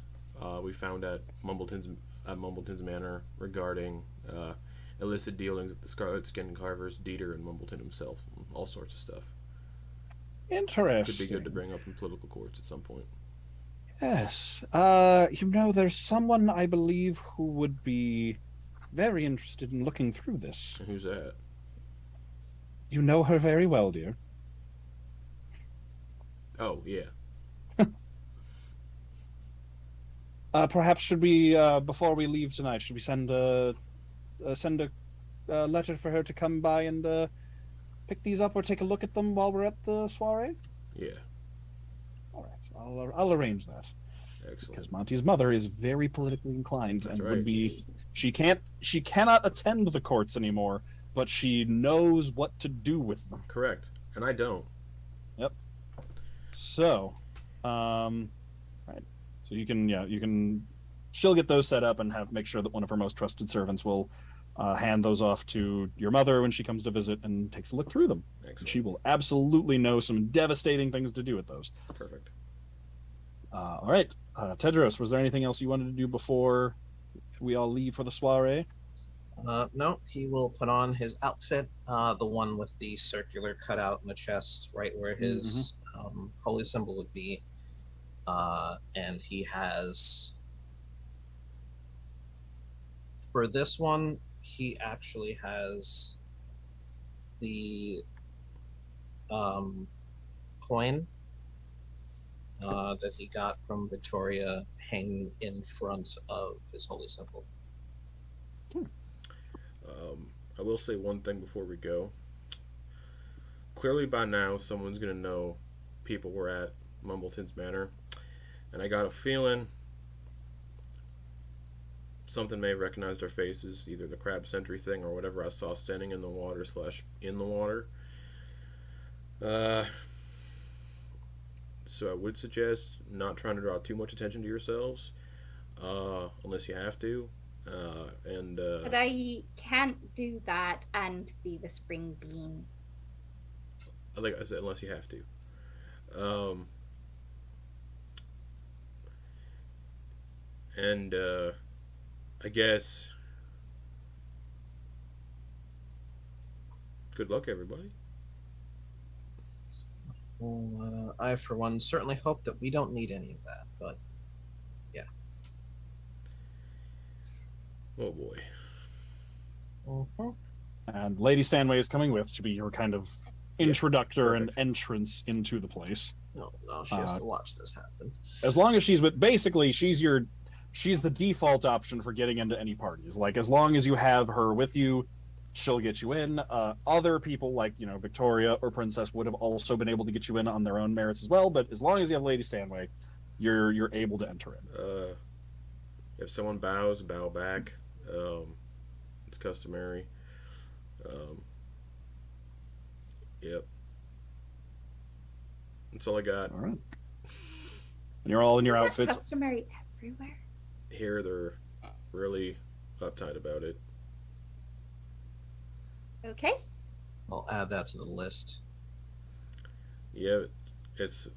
we found at Mumbleton's Manor regarding illicit dealings with the Scarlet Skin Carvers, Dieter, and Mumbleton himself. All sorts of stuff. Interesting. Could be good to bring up in political courts at some point. Yes. You know, there's someone I believe who would be very interested in looking through this. Who's that? You know her very well, dear. Oh, yeah. Perhaps should we, before we leave tonight, should we send a letter for her to come by and pick these up or take a look at them while we're at the soiree? Yeah. All right, so I'll arrange that. Excellent. Because Monty's mother is very politically inclined. That's and right. would be. She cannot attend the courts anymore, but she knows what to do with them. Correct. And I don't. Yep. So, right. So you can. She'll get those set up and make sure that one of her most trusted servants will hand those off to your mother when she comes to visit and takes a look through them. Excellent. She will absolutely know some devastating things to do with those. Perfect. All right, Tedros, was there anything else you wanted to do before we all leave for the soiree? No, he will put on his outfit, the one with the circular cutout in the chest, right where his holy symbol would be. And he has, for this one, he actually has the coin that he got from Victoria hanging in front of his holy symbol. I will say one thing before we go. Clearly by now someone's going to know people were at Mumbleton's Manor. And I got a feeling something may have recognized our faces, either the crab sentry thing or whatever I saw standing in the water / in the water. So I would suggest not trying to draw too much attention to yourselves, unless you have to. But I can't do that and be the spring bean. Like I said, unless you have to. I guess good luck, everybody. Well, I, for one, certainly hope that we don't need any of that, but yeah. Oh boy. And Lady Stanway is coming with to be your kind of introductor and entrance into the place. No, she has to watch this happen. As long as she's with, basically, she's the default option for getting into any parties. Like, as long as you have her with you, she'll get you in. Other people, like, you know, Victoria or Princess, would have also been able to get you in on their own merits as well. But as long as you have Lady Stanway, you're able to enter in. If someone bows, bow back. It's customary. Yep. That's all I got. All right. And you're all in your Isn't that outfits. customary everywhere? Here they're really uptight about it. Okay. I'll add that to the list. Yeah, it's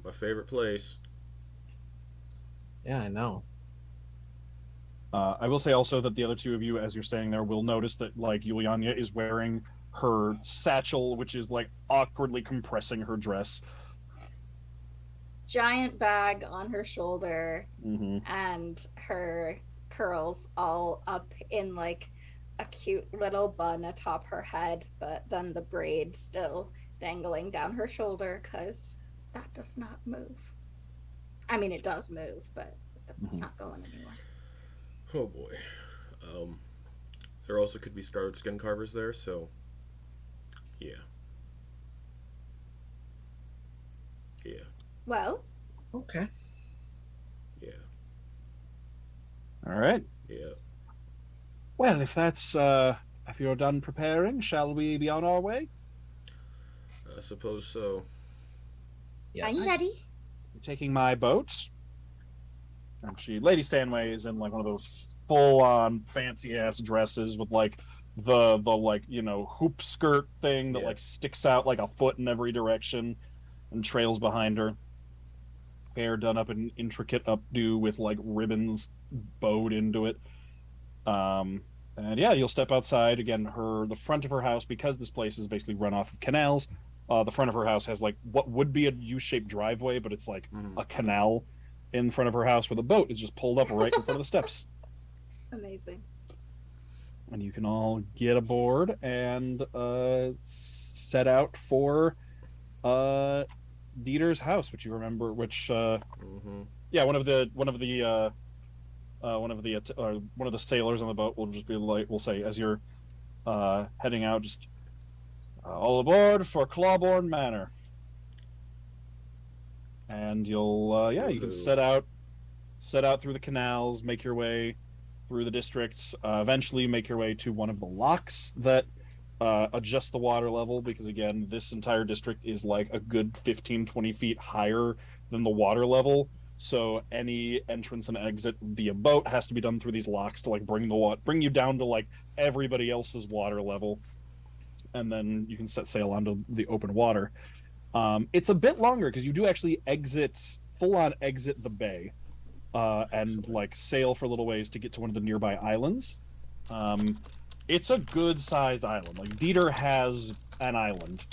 my favorite place. Yeah, I know. I will say also that the other two of you, as you're staying there, will notice that, like, Yulyanya is wearing her satchel, which is, like, awkwardly compressing her dress. giant bag on her shoulder Mm-hmm. and her curls all up in like a cute little bun atop her head, but then the braid still dangling down her shoulder because that does not move. I mean, it does move, but it's not going anywhere. Oh boy. Um, there also could be scarlet skin carvers there, so yeah. Yeah. Well, Okay. Yeah. All right. Yeah. Well, if that's if you're done preparing, shall we be on our way? I suppose so. Yes. I'm ready. You're taking my boat. And Lady Stanway is in like one of those full-on fancy-ass dresses with like the like hoop skirt thing that Yeah. like sticks out like a foot in every direction and trails behind her. Hair done up in intricate updo with like ribbons bowed into it. And yeah, you'll step outside again. The front of her house, because this place is basically run off of canals. The front of her house has like what would be a U-shaped driveway, but it's like a canal in front of her house where the boat is just pulled up right in front of the steps. Amazing. And you can all get aboard and set out for Dieter's house, which you remember, which yeah, one of the sailors on the boat will just be like, we'll say, as you're heading out, just all aboard for Clawborn Manor. And you'll you can set out through the canals, make your way through the districts, eventually make your way to one of the locks that adjust the water level, because again, this entire district is like a good 15-20 feet higher than the water level. So any entrance and exit via boat has to be done through these locks to like bring you down to like everybody else's water level, and then you can set sail onto the open water. It's a bit longer because you do actually full-on exit the bay, and like sail for a little ways to get to one of the nearby islands. It's a good-sized island. Like Dieter has an island.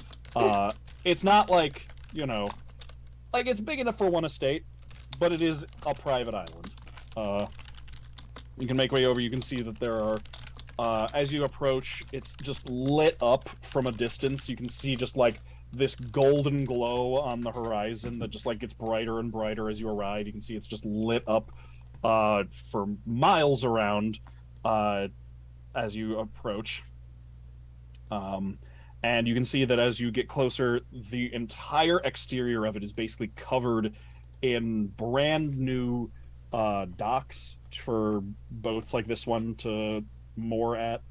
It's not like like it's big enough for one estate, but it is a private island. You can make way over. You can see that there are, as you approach, it's just lit up from a distance. You can see just like this golden glow on the horizon that just like gets brighter and brighter as you arrive. You can see it's just lit up for miles around as you approach. And you can see that as you get closer, the entire exterior of it is basically covered in brand new docks for boats like this one to moor at.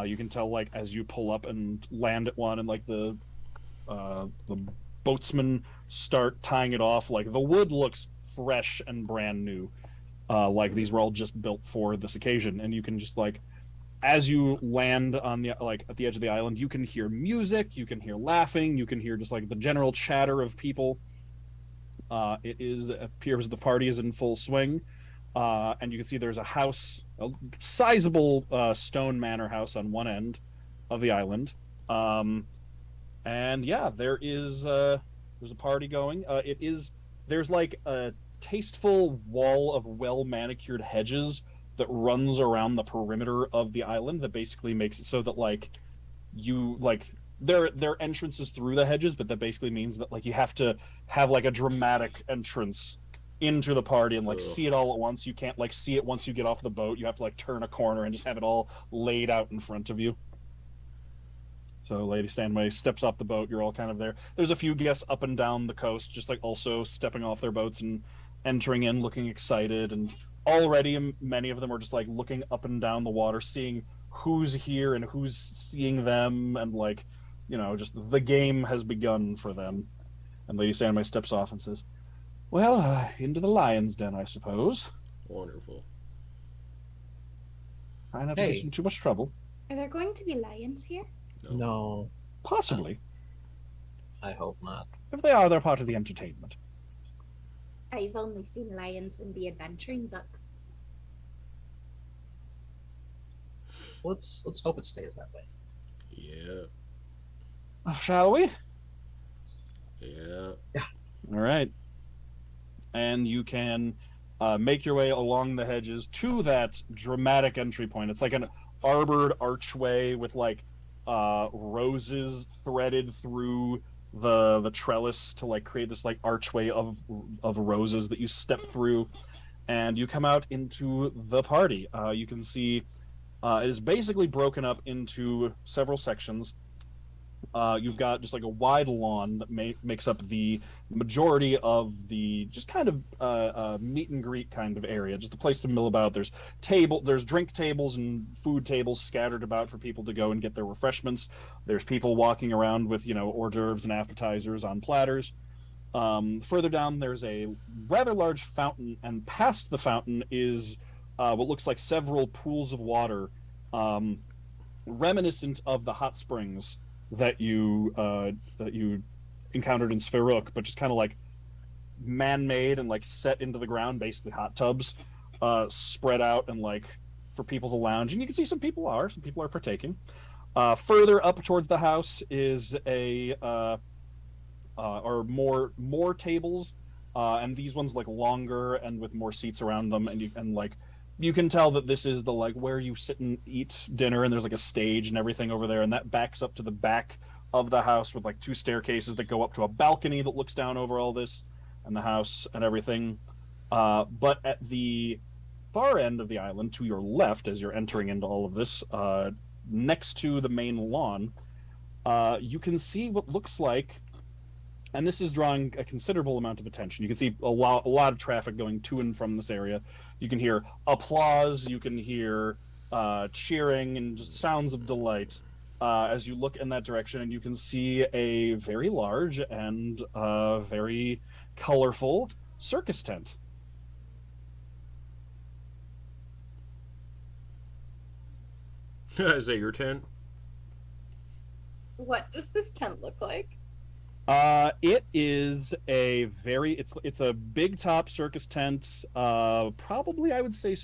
You can tell like as you pull up and land at one, and like the boatsmen start tying it off, like the wood looks fresh and brand new, like these were all just built for this occasion. And you can just like, as you land on the like at the edge of the island, you can hear music, you can hear laughing, you can hear just like the general chatter of people. It appears the party is in full swing, and you can see there's a sizable stone manor house on one end of the island. And yeah, there's a party going. There's like a tasteful wall of well manicured hedges that runs around the perimeter of the island that basically makes it so that like there are entrances through the hedges, but that basically means that like you have to have like a dramatic entrance into the party and like see it all at once. You can't like see it once you get off the boat. You have to like turn a corner and just have it all laid out in front of you. So Lady Stanway steps off the boat. You're all kind of there. There's a few guests up and down the coast, just like also stepping off their boats and entering in, looking excited. And already many of them are just like looking up and down the water, seeing who's here and who's seeing them. And like, just the game has begun for them. And Lady Stanway steps off and says, well, into the lion's den, I suppose. Wonderful. Try not to get in too much trouble. Are there going to be lions here? No. Possibly. I hope not. If they are, they're part of the entertainment. I've only seen lions in the adventuring books. Let's hope it stays that way. Yeah. Shall we? Yeah. All right. and you can make your way along the hedges to that dramatic entry point. It's like an arbored archway with like roses threaded through the trellis to like create this like archway of roses that you step through, and you come out into the party. You can see it is basically broken up into several sections. You've got just like a wide lawn that makes up the majority of the just kind of meet and greet kind of area, just a place to mill about. There's drink tables and food tables scattered about for people to go and get their refreshments. There's people walking around with, hors d'oeuvres and appetizers on platters. Further down, there's a rather large fountain, and past the fountain is what looks like several pools of water, reminiscent of the hot springs that you encountered in Sveruk, but just kind of like man-made and like set into the ground, basically hot tubs spread out and like for people to lounge. And you can see some people are partaking. Further up towards the house is or more tables, and these ones like longer and with more seats around them, and you can tell that this is the like where you sit and eat dinner, and there's like a stage and everything over there, and that backs up to the back of the house with like two staircases that go up to a balcony that looks down over all this and the house and everything. But at the far end of the island, to your left, as you're entering into all of this, next to the main lawn, you can see what looks like, and this is drawing a considerable amount of attention. You can see a lot of traffic going to and from this area. You can hear applause, you can hear cheering, and just sounds of delight as you look in that direction, and you can see a very large and very colorful circus tent. Is that your tent? What does this tent look like? It is it's a big top circus tent, probably I would say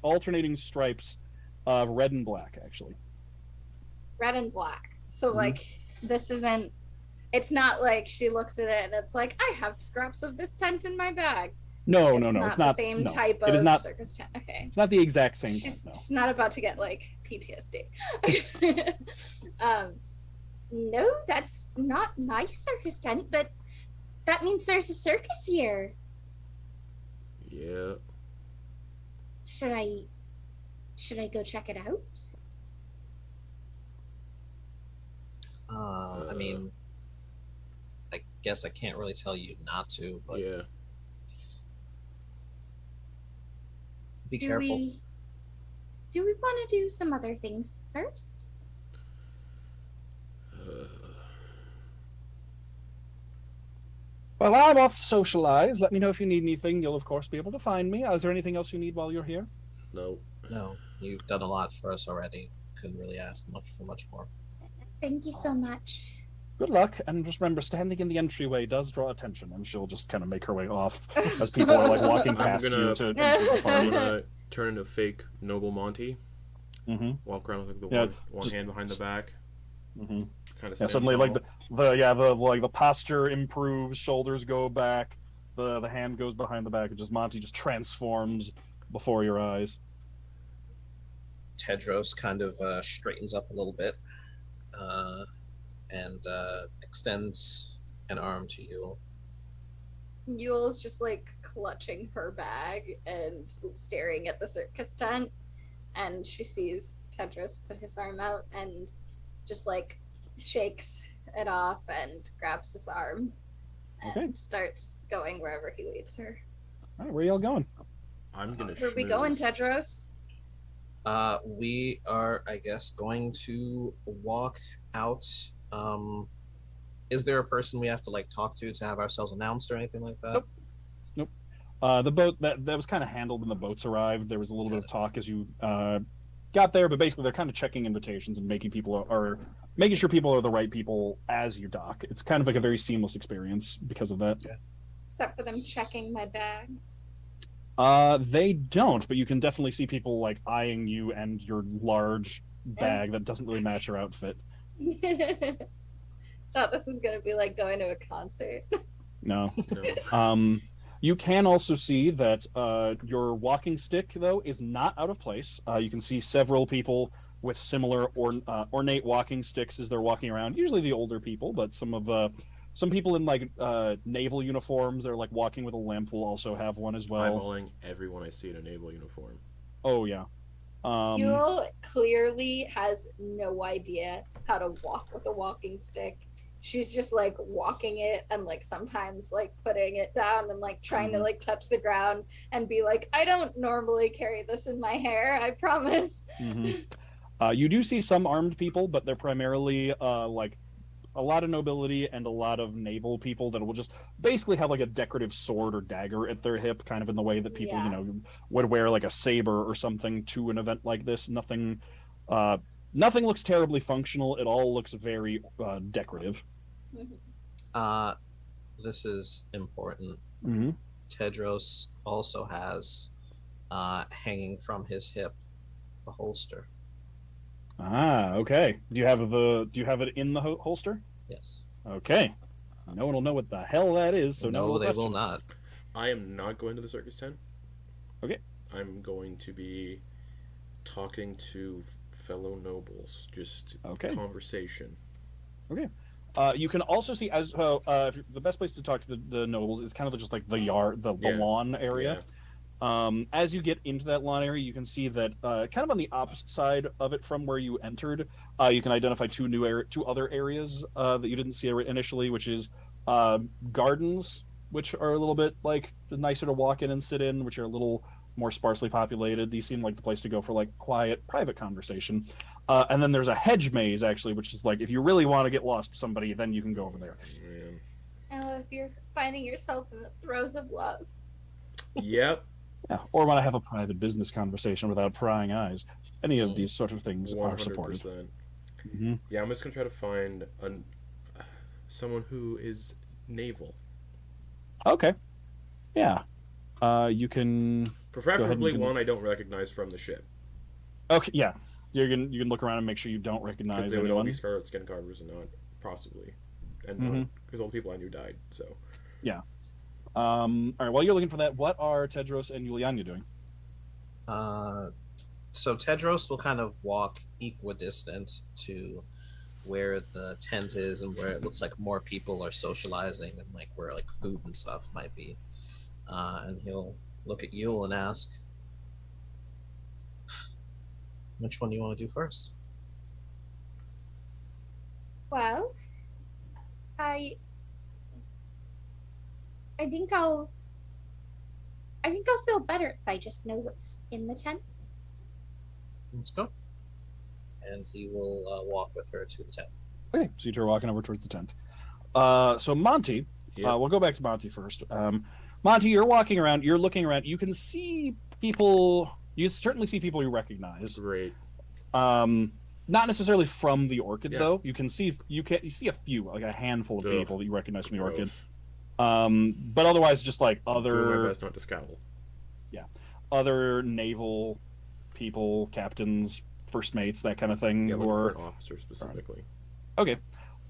alternating stripes of red and black, actually. Red and black. So like it's not like she looks at it and it's like, I have scraps of this tent in my bag. No, it's not the same type of circus tent. Okay. It's not the exact same tent, no. She's not about to get like PTSD. No, that's not my circus tent, but that means there's a circus here. Yeah. Should I go check it out? I mean, I guess I can't really tell you not to, but yeah. Be careful. Do we want to do some other things first? Well, I'm off to socialize. Let me know if you need anything. You'll, of course, be able to find me. Is there anything else you need while you're here? No. No, you've done a lot for us already. Couldn't really ask much more. Thank you so much. Good luck, and just remember, standing in the entryway does draw attention, and she'll just kind of make her way off as people are like walking past you to I'm gonna turn into fake Noble Monty. Mm-hmm. Walk around with like the one hand behind the back. Mm-hmm. Kind of suddenly like the posture improves, shoulders go back, the hand goes behind the back, and just Monty just transforms before your eyes. Tedros kind of straightens up a little bit and extends an arm to you. Yule's just like clutching her bag and staring at the circus tent, and she sees Tedros put his arm out and just like shakes it off and grabs his arm and starts going wherever he leads her. All right, where y'all going? I'm gonna. Where are we going, Tedros? We are, I guess, going to walk out. Is there a person we have to like talk to have ourselves announced or anything like that? Nope. The boat that was kind of handled when the boats arrived. There was a little bit of talk as you got there, but basically they're kind of checking invitations and making sure people are the right people as you dock. It's kind of like a very seamless experience because of that. Yeah. Except for them checking my bag. They don't, but you can definitely see people like eyeing you and your large bag that doesn't really match your outfit. Thought this was gonna be like going to a concert. No. You can also see that your walking stick, though, is not out of place. You can see several people with similar ornate walking sticks as they're walking around. Usually the older people, but some people in like naval uniforms, they're like walking with a limp, will also have one as well. Eyeballing everyone I see in a naval uniform. Oh yeah. Yule clearly has no idea how to walk with a walking stick. She's just like walking it and like sometimes like putting it down and like trying to like touch the ground and be like, I don't normally carry this in my hair, I promise. You do see some armed people, but they're primarily like a lot of nobility and a lot of naval people that will just basically have like a decorative sword or dagger at their hip, kind of in the way that people, you know, would wear like a saber or something to an event like this. Nothing looks terribly functional. It all looks very decorative. This is important. Tedros also has hanging from his hip a holster. Ah, okay. Do you have it in the holster? Yes. Okay. No one will know what the hell that is, so no, they will not. I am not going to the circus tent. Okay. I'm going to be talking to fellow nobles. Just conversation. Okay. You can also see the best place to talk to the nobles is kind of just like the yard, the lawn area. As you get into that lawn area, you can see that kind of on the opposite side of it from where you entered, you can identify two other areas that you didn't see initially, which is gardens, which are a little bit like nicer to walk in and sit in, which are a little more sparsely populated. These seem like the place to go for like quiet, private conversation. And then there's a hedge maze, actually, which is like if you really want to get lost with somebody, then you can go over there. Oh, if you're finding yourself in the throes of love. Yep. Yeah, or want to have a private business conversation without prying eyes. Any of these sort of things 100%. Are supported. Yeah, I'm just gonna try to find someone who is naval. Okay. Yeah. You can preferably one I don't recognize from the ship. Okay. Yeah. You can look around and make sure you don't recognize they would anyone. all be scarlet skin carvers and not possibly, and because all the people I knew died. So. Yeah. All right, while you're looking for that, what are Tedros and Yulyanya doing? So Tedros will kind of walk equidistant to where the tent is and where it looks like more people are socializing and like where like food and stuff might be. And he'll look at Yule and ask, which one do you want to do first? Well, I think I'll feel better if I just know what's in the tent. Let's go. And he will walk with her to the tent. Okay, so you're walking over towards the tent. So Monty, we'll go back to Monty first. Monty, you're walking around, you're looking around, you can see people, you certainly see people you recognize. Great. Not necessarily from the Orchid though. You see a few, like a handful of people that you recognize from the Orchid. But otherwise just like other doing my best not to scowl. Yeah. Other naval people, captains, first mates, that kind of thing. Yeah, or an officer specifically. Okay.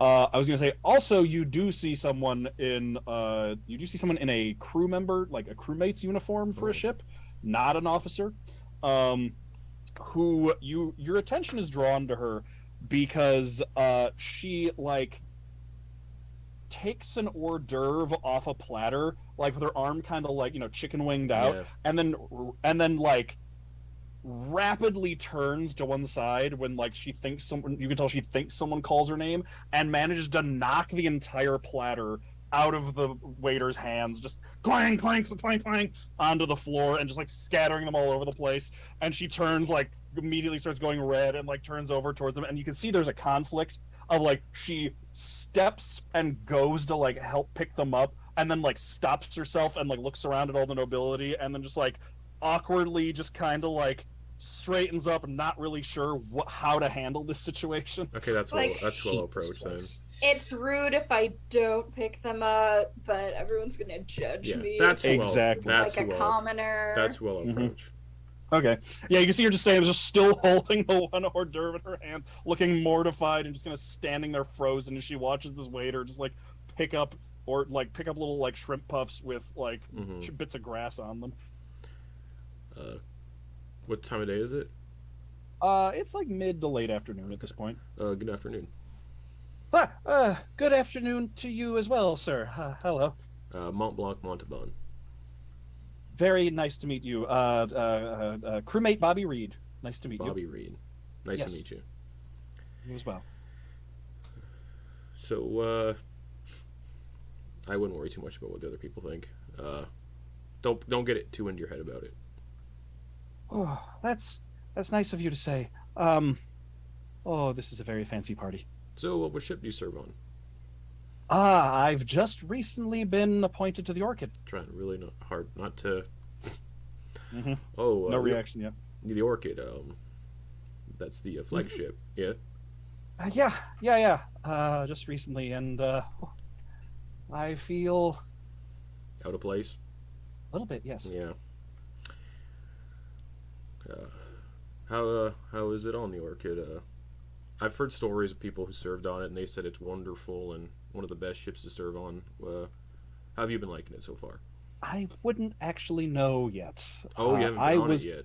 I was gonna say also you do see someone in a crew member, like a crewmate's uniform for a ship, not an officer. Who your attention is drawn to her because she like takes an hors d'oeuvre off a platter, like with her arm kind of like, chicken winged out, and then like rapidly turns to one side when like you can tell she thinks someone calls her name, and manages to knock the entire platter out of the waiter's hands, just clang, clang, clang, clang onto the floor, and just like scattering them all over the place. And she turns, like immediately starts going red, and like turns over towards them, and you can see there's a conflict of like she steps and goes to like help pick them up, and then like stops herself and like looks around at all the nobility, and then just like awkwardly just kind of like straightens up, not really sure how to handle this situation. Okay, that's well approached then. It's rude if I don't pick them up, but everyone's gonna judge me. That's exactly like a commoner. That's well approached. Okay. Yeah, you can see her just standing, just still holding the one hors d'oeuvre in her hand, looking mortified and just kind of standing there frozen as she watches this waiter just like pick up or like pick up little like shrimp puffs with like Mhm. bits of grass on them. What time of day is it? It's like mid to late afternoon at this point. Good afternoon. Good afternoon to you as well, sir. Hello. Montblanc, Montauban. Very nice to meet you. Crewmate Bobby Reed. Nice to meet you. Bobby Reed. Nice Yes. to meet you. You as well. So, I wouldn't worry too much about what the other people think. Don't get it too into your head about it. Oh, that's nice of you to say. Oh, this is a very fancy party. So, what ship do you serve on? I've just recently been appointed to the Orchid. Trying really not hard not to. Mm-hmm. Oh, No reaction yet. The Orchid. That's the flagship. Yeah. Yeah. Just recently, and I feel Out of place. a little bit. Yes. Yeah. How is it on the Orchid? I've heard stories of people who served on it, and they said it's wonderful and one of the best ships to serve on. How have you been liking it so far? I wouldn't actually know yet. Oh, you haven't been on it yet.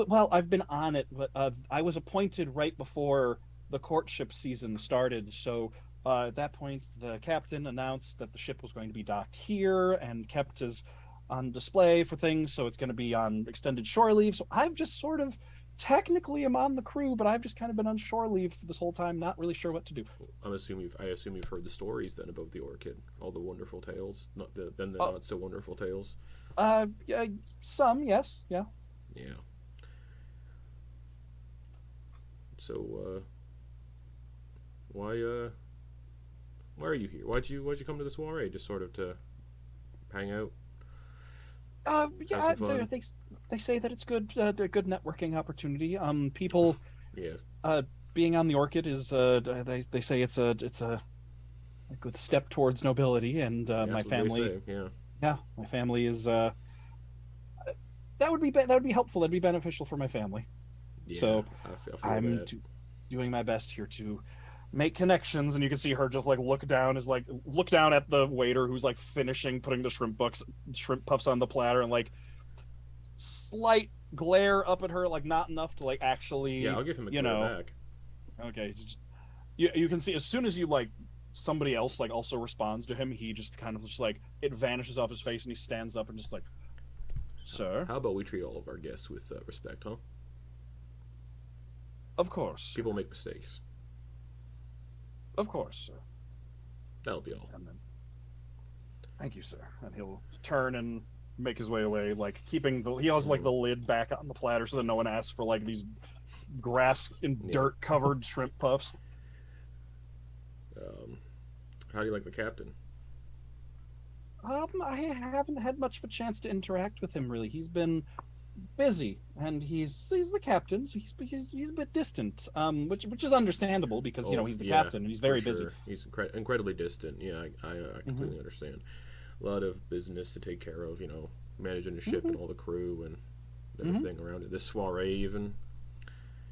Well, I've been on it, but I was appointed right before the courtship season started. So at that point, the captain announced that the ship was going to be docked here and kept as on display for things. So it's going to be on extended shore leave. So I've just sort of technically am on the crew, but I've just kind of been on shore leave for this whole time, not really sure what to do. I assume you've heard the stories then about the Orchid, all the wonderful tales, not the Oh. not so wonderful tales. Yeah, some, yes, yeah. Yeah. So, why are you here? Why'd you come to the soiree? Just sort of to hang out? Yeah, Have some fun? they say that it's good, a good networking opportunity. People Yeah. being on the Orchid is, they say it's a good step towards nobility, and Yeah, my that's what they family, say, yeah, my family is that would be helpful. That'd be beneficial for my family. Yeah. So, I feel I'm that. doing my best here to make connections, and you can see her just like look down at the waiter who's like finishing putting the shrimp puffs on the platter, and like slight glare up at her, like not enough to like actually. Yeah, I'll give him a you glare know. back. Okay, you can see as soon as you like somebody else like also responds to him, he just kind of just like it vanishes off his face, and he stands up and just like, sir. How about we treat all of our guests with respect, huh? Of course, People make mistakes. of course, sir. That'll be all. And then, thank you, sir. And he'll turn and make his way away, like keeping he has like the lid back on the platter so that no one asks for like these grass and Yeah. dirt covered shrimp puffs. How do you like the captain? I haven't had much of a chance to interact with him really. He's been busy, and he's the captain, so he's a bit distant, which is understandable because you know he's the captain and he's very for busy. sure. He's incredibly distant. Yeah, I completely understand. A lot of business to take care of. You know, managing the ship and all the crew and everything around it. This soiree, even.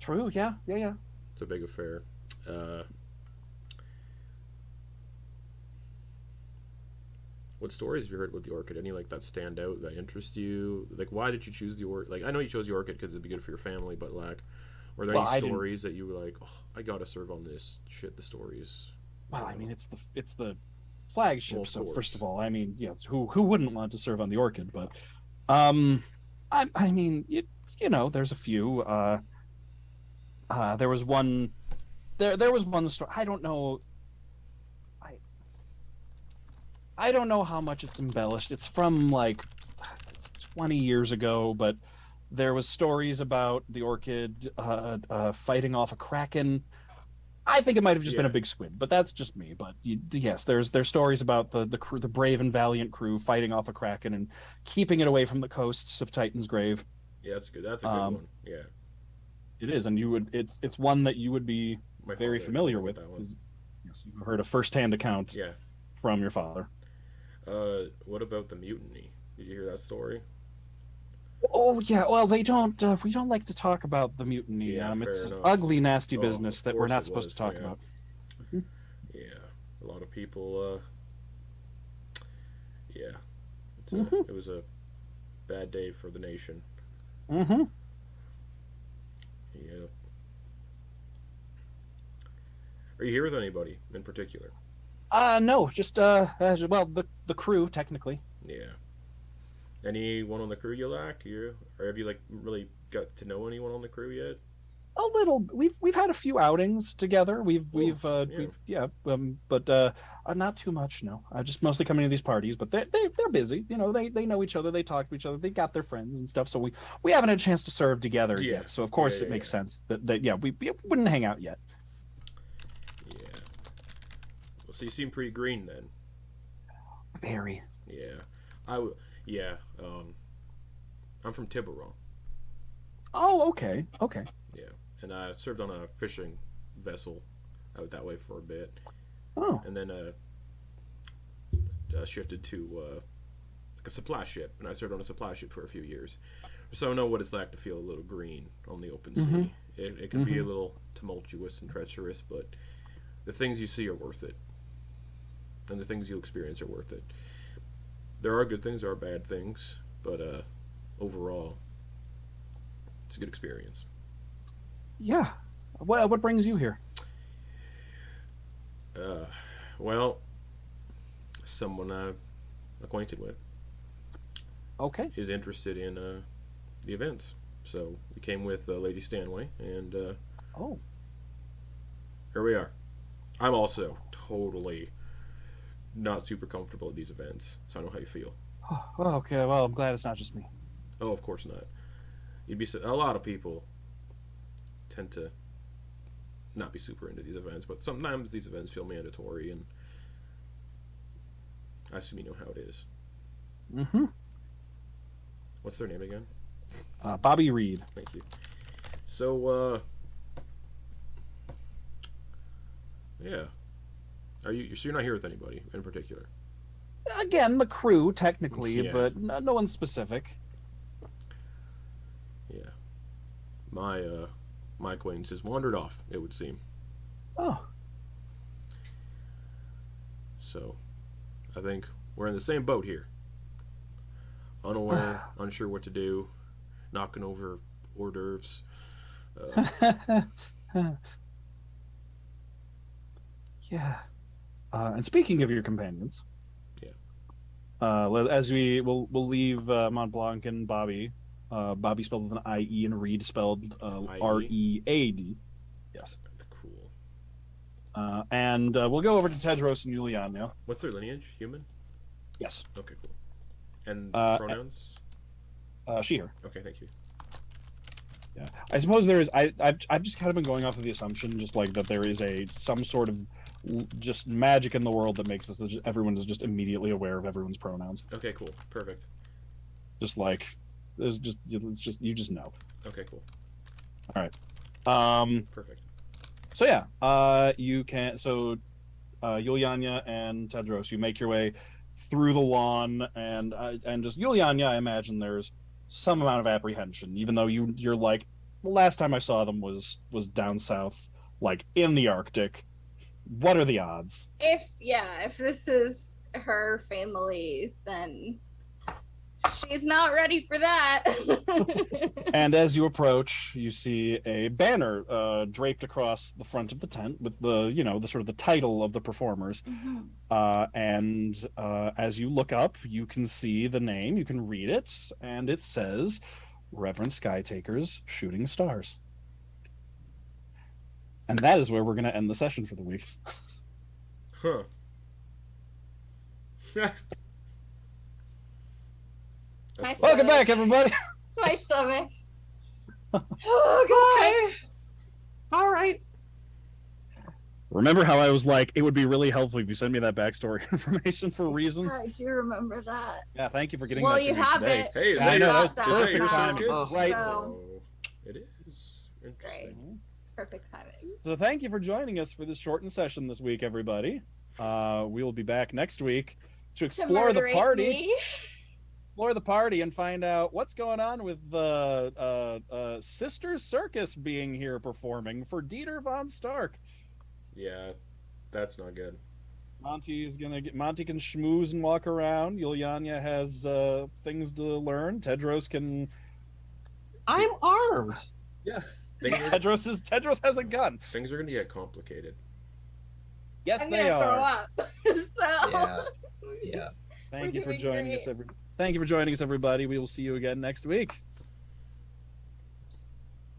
True. Yeah. It's a big affair. What stories have you heard with the Orchid? Any like that stand out that interest you? Like, why did you choose the Orchid? Like, I know you chose the Orchid because it'd be good for your family, but like, were there any stories that you were like, oh, I gotta serve on this shit? The stories. Well, I mean, it's the flagship. Well, So course. first of all, I mean, yes, who wouldn't want to serve on the Orchid? But, I mean, you know, there's a few. There was one. There was one story. I don't know. I don't know how much it's embellished. It's from like 20 years ago, but there was stories about the Orchid fighting off a kraken. I think it might have just been a big squid, but that's just me. But yes, there's stories about the crew, the brave and valiant crew fighting off a kraken and keeping it away from the coasts of Titan's Grave. Yeah, that's good. That's a good one. Yeah, it is, and it's one that you would be My very father familiar told me with. that one. Yes, you've heard a first-hand account Yeah. from your father. What about the mutiny? Did you hear that story? Oh yeah, well we don't like to talk about the mutiny. Yeah, It's fair enough. ugly, nasty Oh, business of that we're course not it supposed was, to talk yeah. about. Yeah, a lot of people It was a bad day for the nation. Mm-hmm. Yeah. Are you here with anybody in particular? No, just well, the crew technically. Yeah. Anyone on the crew you like? Or have you like really got to know anyone on the crew yet? A little. We've had a few outings together. But not too much. No, just mostly coming to these parties. But they're busy. You know, they know each other. They talk to each other. They got their friends and stuff. So we haven't had a chance to serve together yet. So of course it makes sense that we wouldn't hang out yet. Yeah. Well, so you seem pretty green then. Very. Yeah. Yeah. I'm from Tiburon. Oh, okay. Okay. Yeah. And I served on a fishing vessel out that way for a bit. Oh. And then shifted to like a supply ship, and I served on a supply ship for a few years. So I know what it's like to feel a little green on the open sea. It can be a little tumultuous and treacherous, but the things you see are worth it. And the things you experience are worth it. There are good things, there are bad things, but overall, it's a good experience. Yeah. What brings you here? Well, someone I'm acquainted with. Okay. Is interested in the events. So we came with Lady Stanway, and here we are. I'm also totally not super comfortable at these events, so I know how you feel. Oh, okay. Well, I'm glad it's not just me. Oh, of course not. A lot of people tend to not be super into these events, but sometimes these events feel mandatory, and I assume you know how it is. Mm-hmm. What's their name again? Bobby Reed. Thank you. So, yeah. So you're not here with anybody in particular? Again, the crew, technically, Yeah. but no one specific. Yeah. My acquaintances wandered off, it would seem. Oh. So, I think we're in the same boat here. Unaware, unsure what to do, knocking over hors d'oeuvres. Yeah. And speaking of your companions, yeah. as we'll leave Montblanc and Bobby. Bobby spelled with an I-E and Reed spelled R-E-A-D. Yes. Cool. And we'll go over to Tedros and Yulyanya. What's their lineage? Human? Yes. Okay, cool. And pronouns? She, her. Okay, thank you. Yeah. I suppose there is. I've just kind of been going off of the assumption, just like that there is some sort of just magic in the world that makes us that everyone is just immediately aware of everyone's pronouns. Okay, cool. Perfect. Just like it's just you just know. Okay, cool. All right. Perfect. So yeah, you can. So Yulyanya and Tedros, you make your way through the lawn, and just Yulyanya, I imagine there's some amount of apprehension, even though you're like, the last time I saw them was down south, like in the Arctic. What are the odds? If this is her family, then she's not ready for that. And as you approach, you see a banner draped across the front of the tent with the sort of the title of the performers. And as you look up, you can see the name, you can read it, and it says Reverend Skytaker's Shooting Stars. And that is where we're going to end the session for the week. Huh. Welcome back, everybody. My stomach. Oh, okay. All right. Remember how I was like, it would be really helpful if you send me that backstory information for reasons? I do remember that. Yeah, thank you for getting Well, that to you me have today. it. Hey, I know, that was Got perfect now. timing. Right. So, It is interesting. great. It's perfect timing. So thank you for joining us for this shortened session this week, everybody. We will be back next week to explore the party. Me. Explore the party and find out what's going on with the Sisters Circus being here performing for Dieter von Stark. Yeah, that's not good. Monty can schmooze and walk around. Yulyanya has things to learn. Tedros can. I'm armed. Yeah. Things are, Tedros has a gun. things are going to get complicated. Yes, I'm they gonna throw are. up. So Yeah. Thank We're you for doing joining great. us, Thank you for joining us, everybody. We will see you again next week.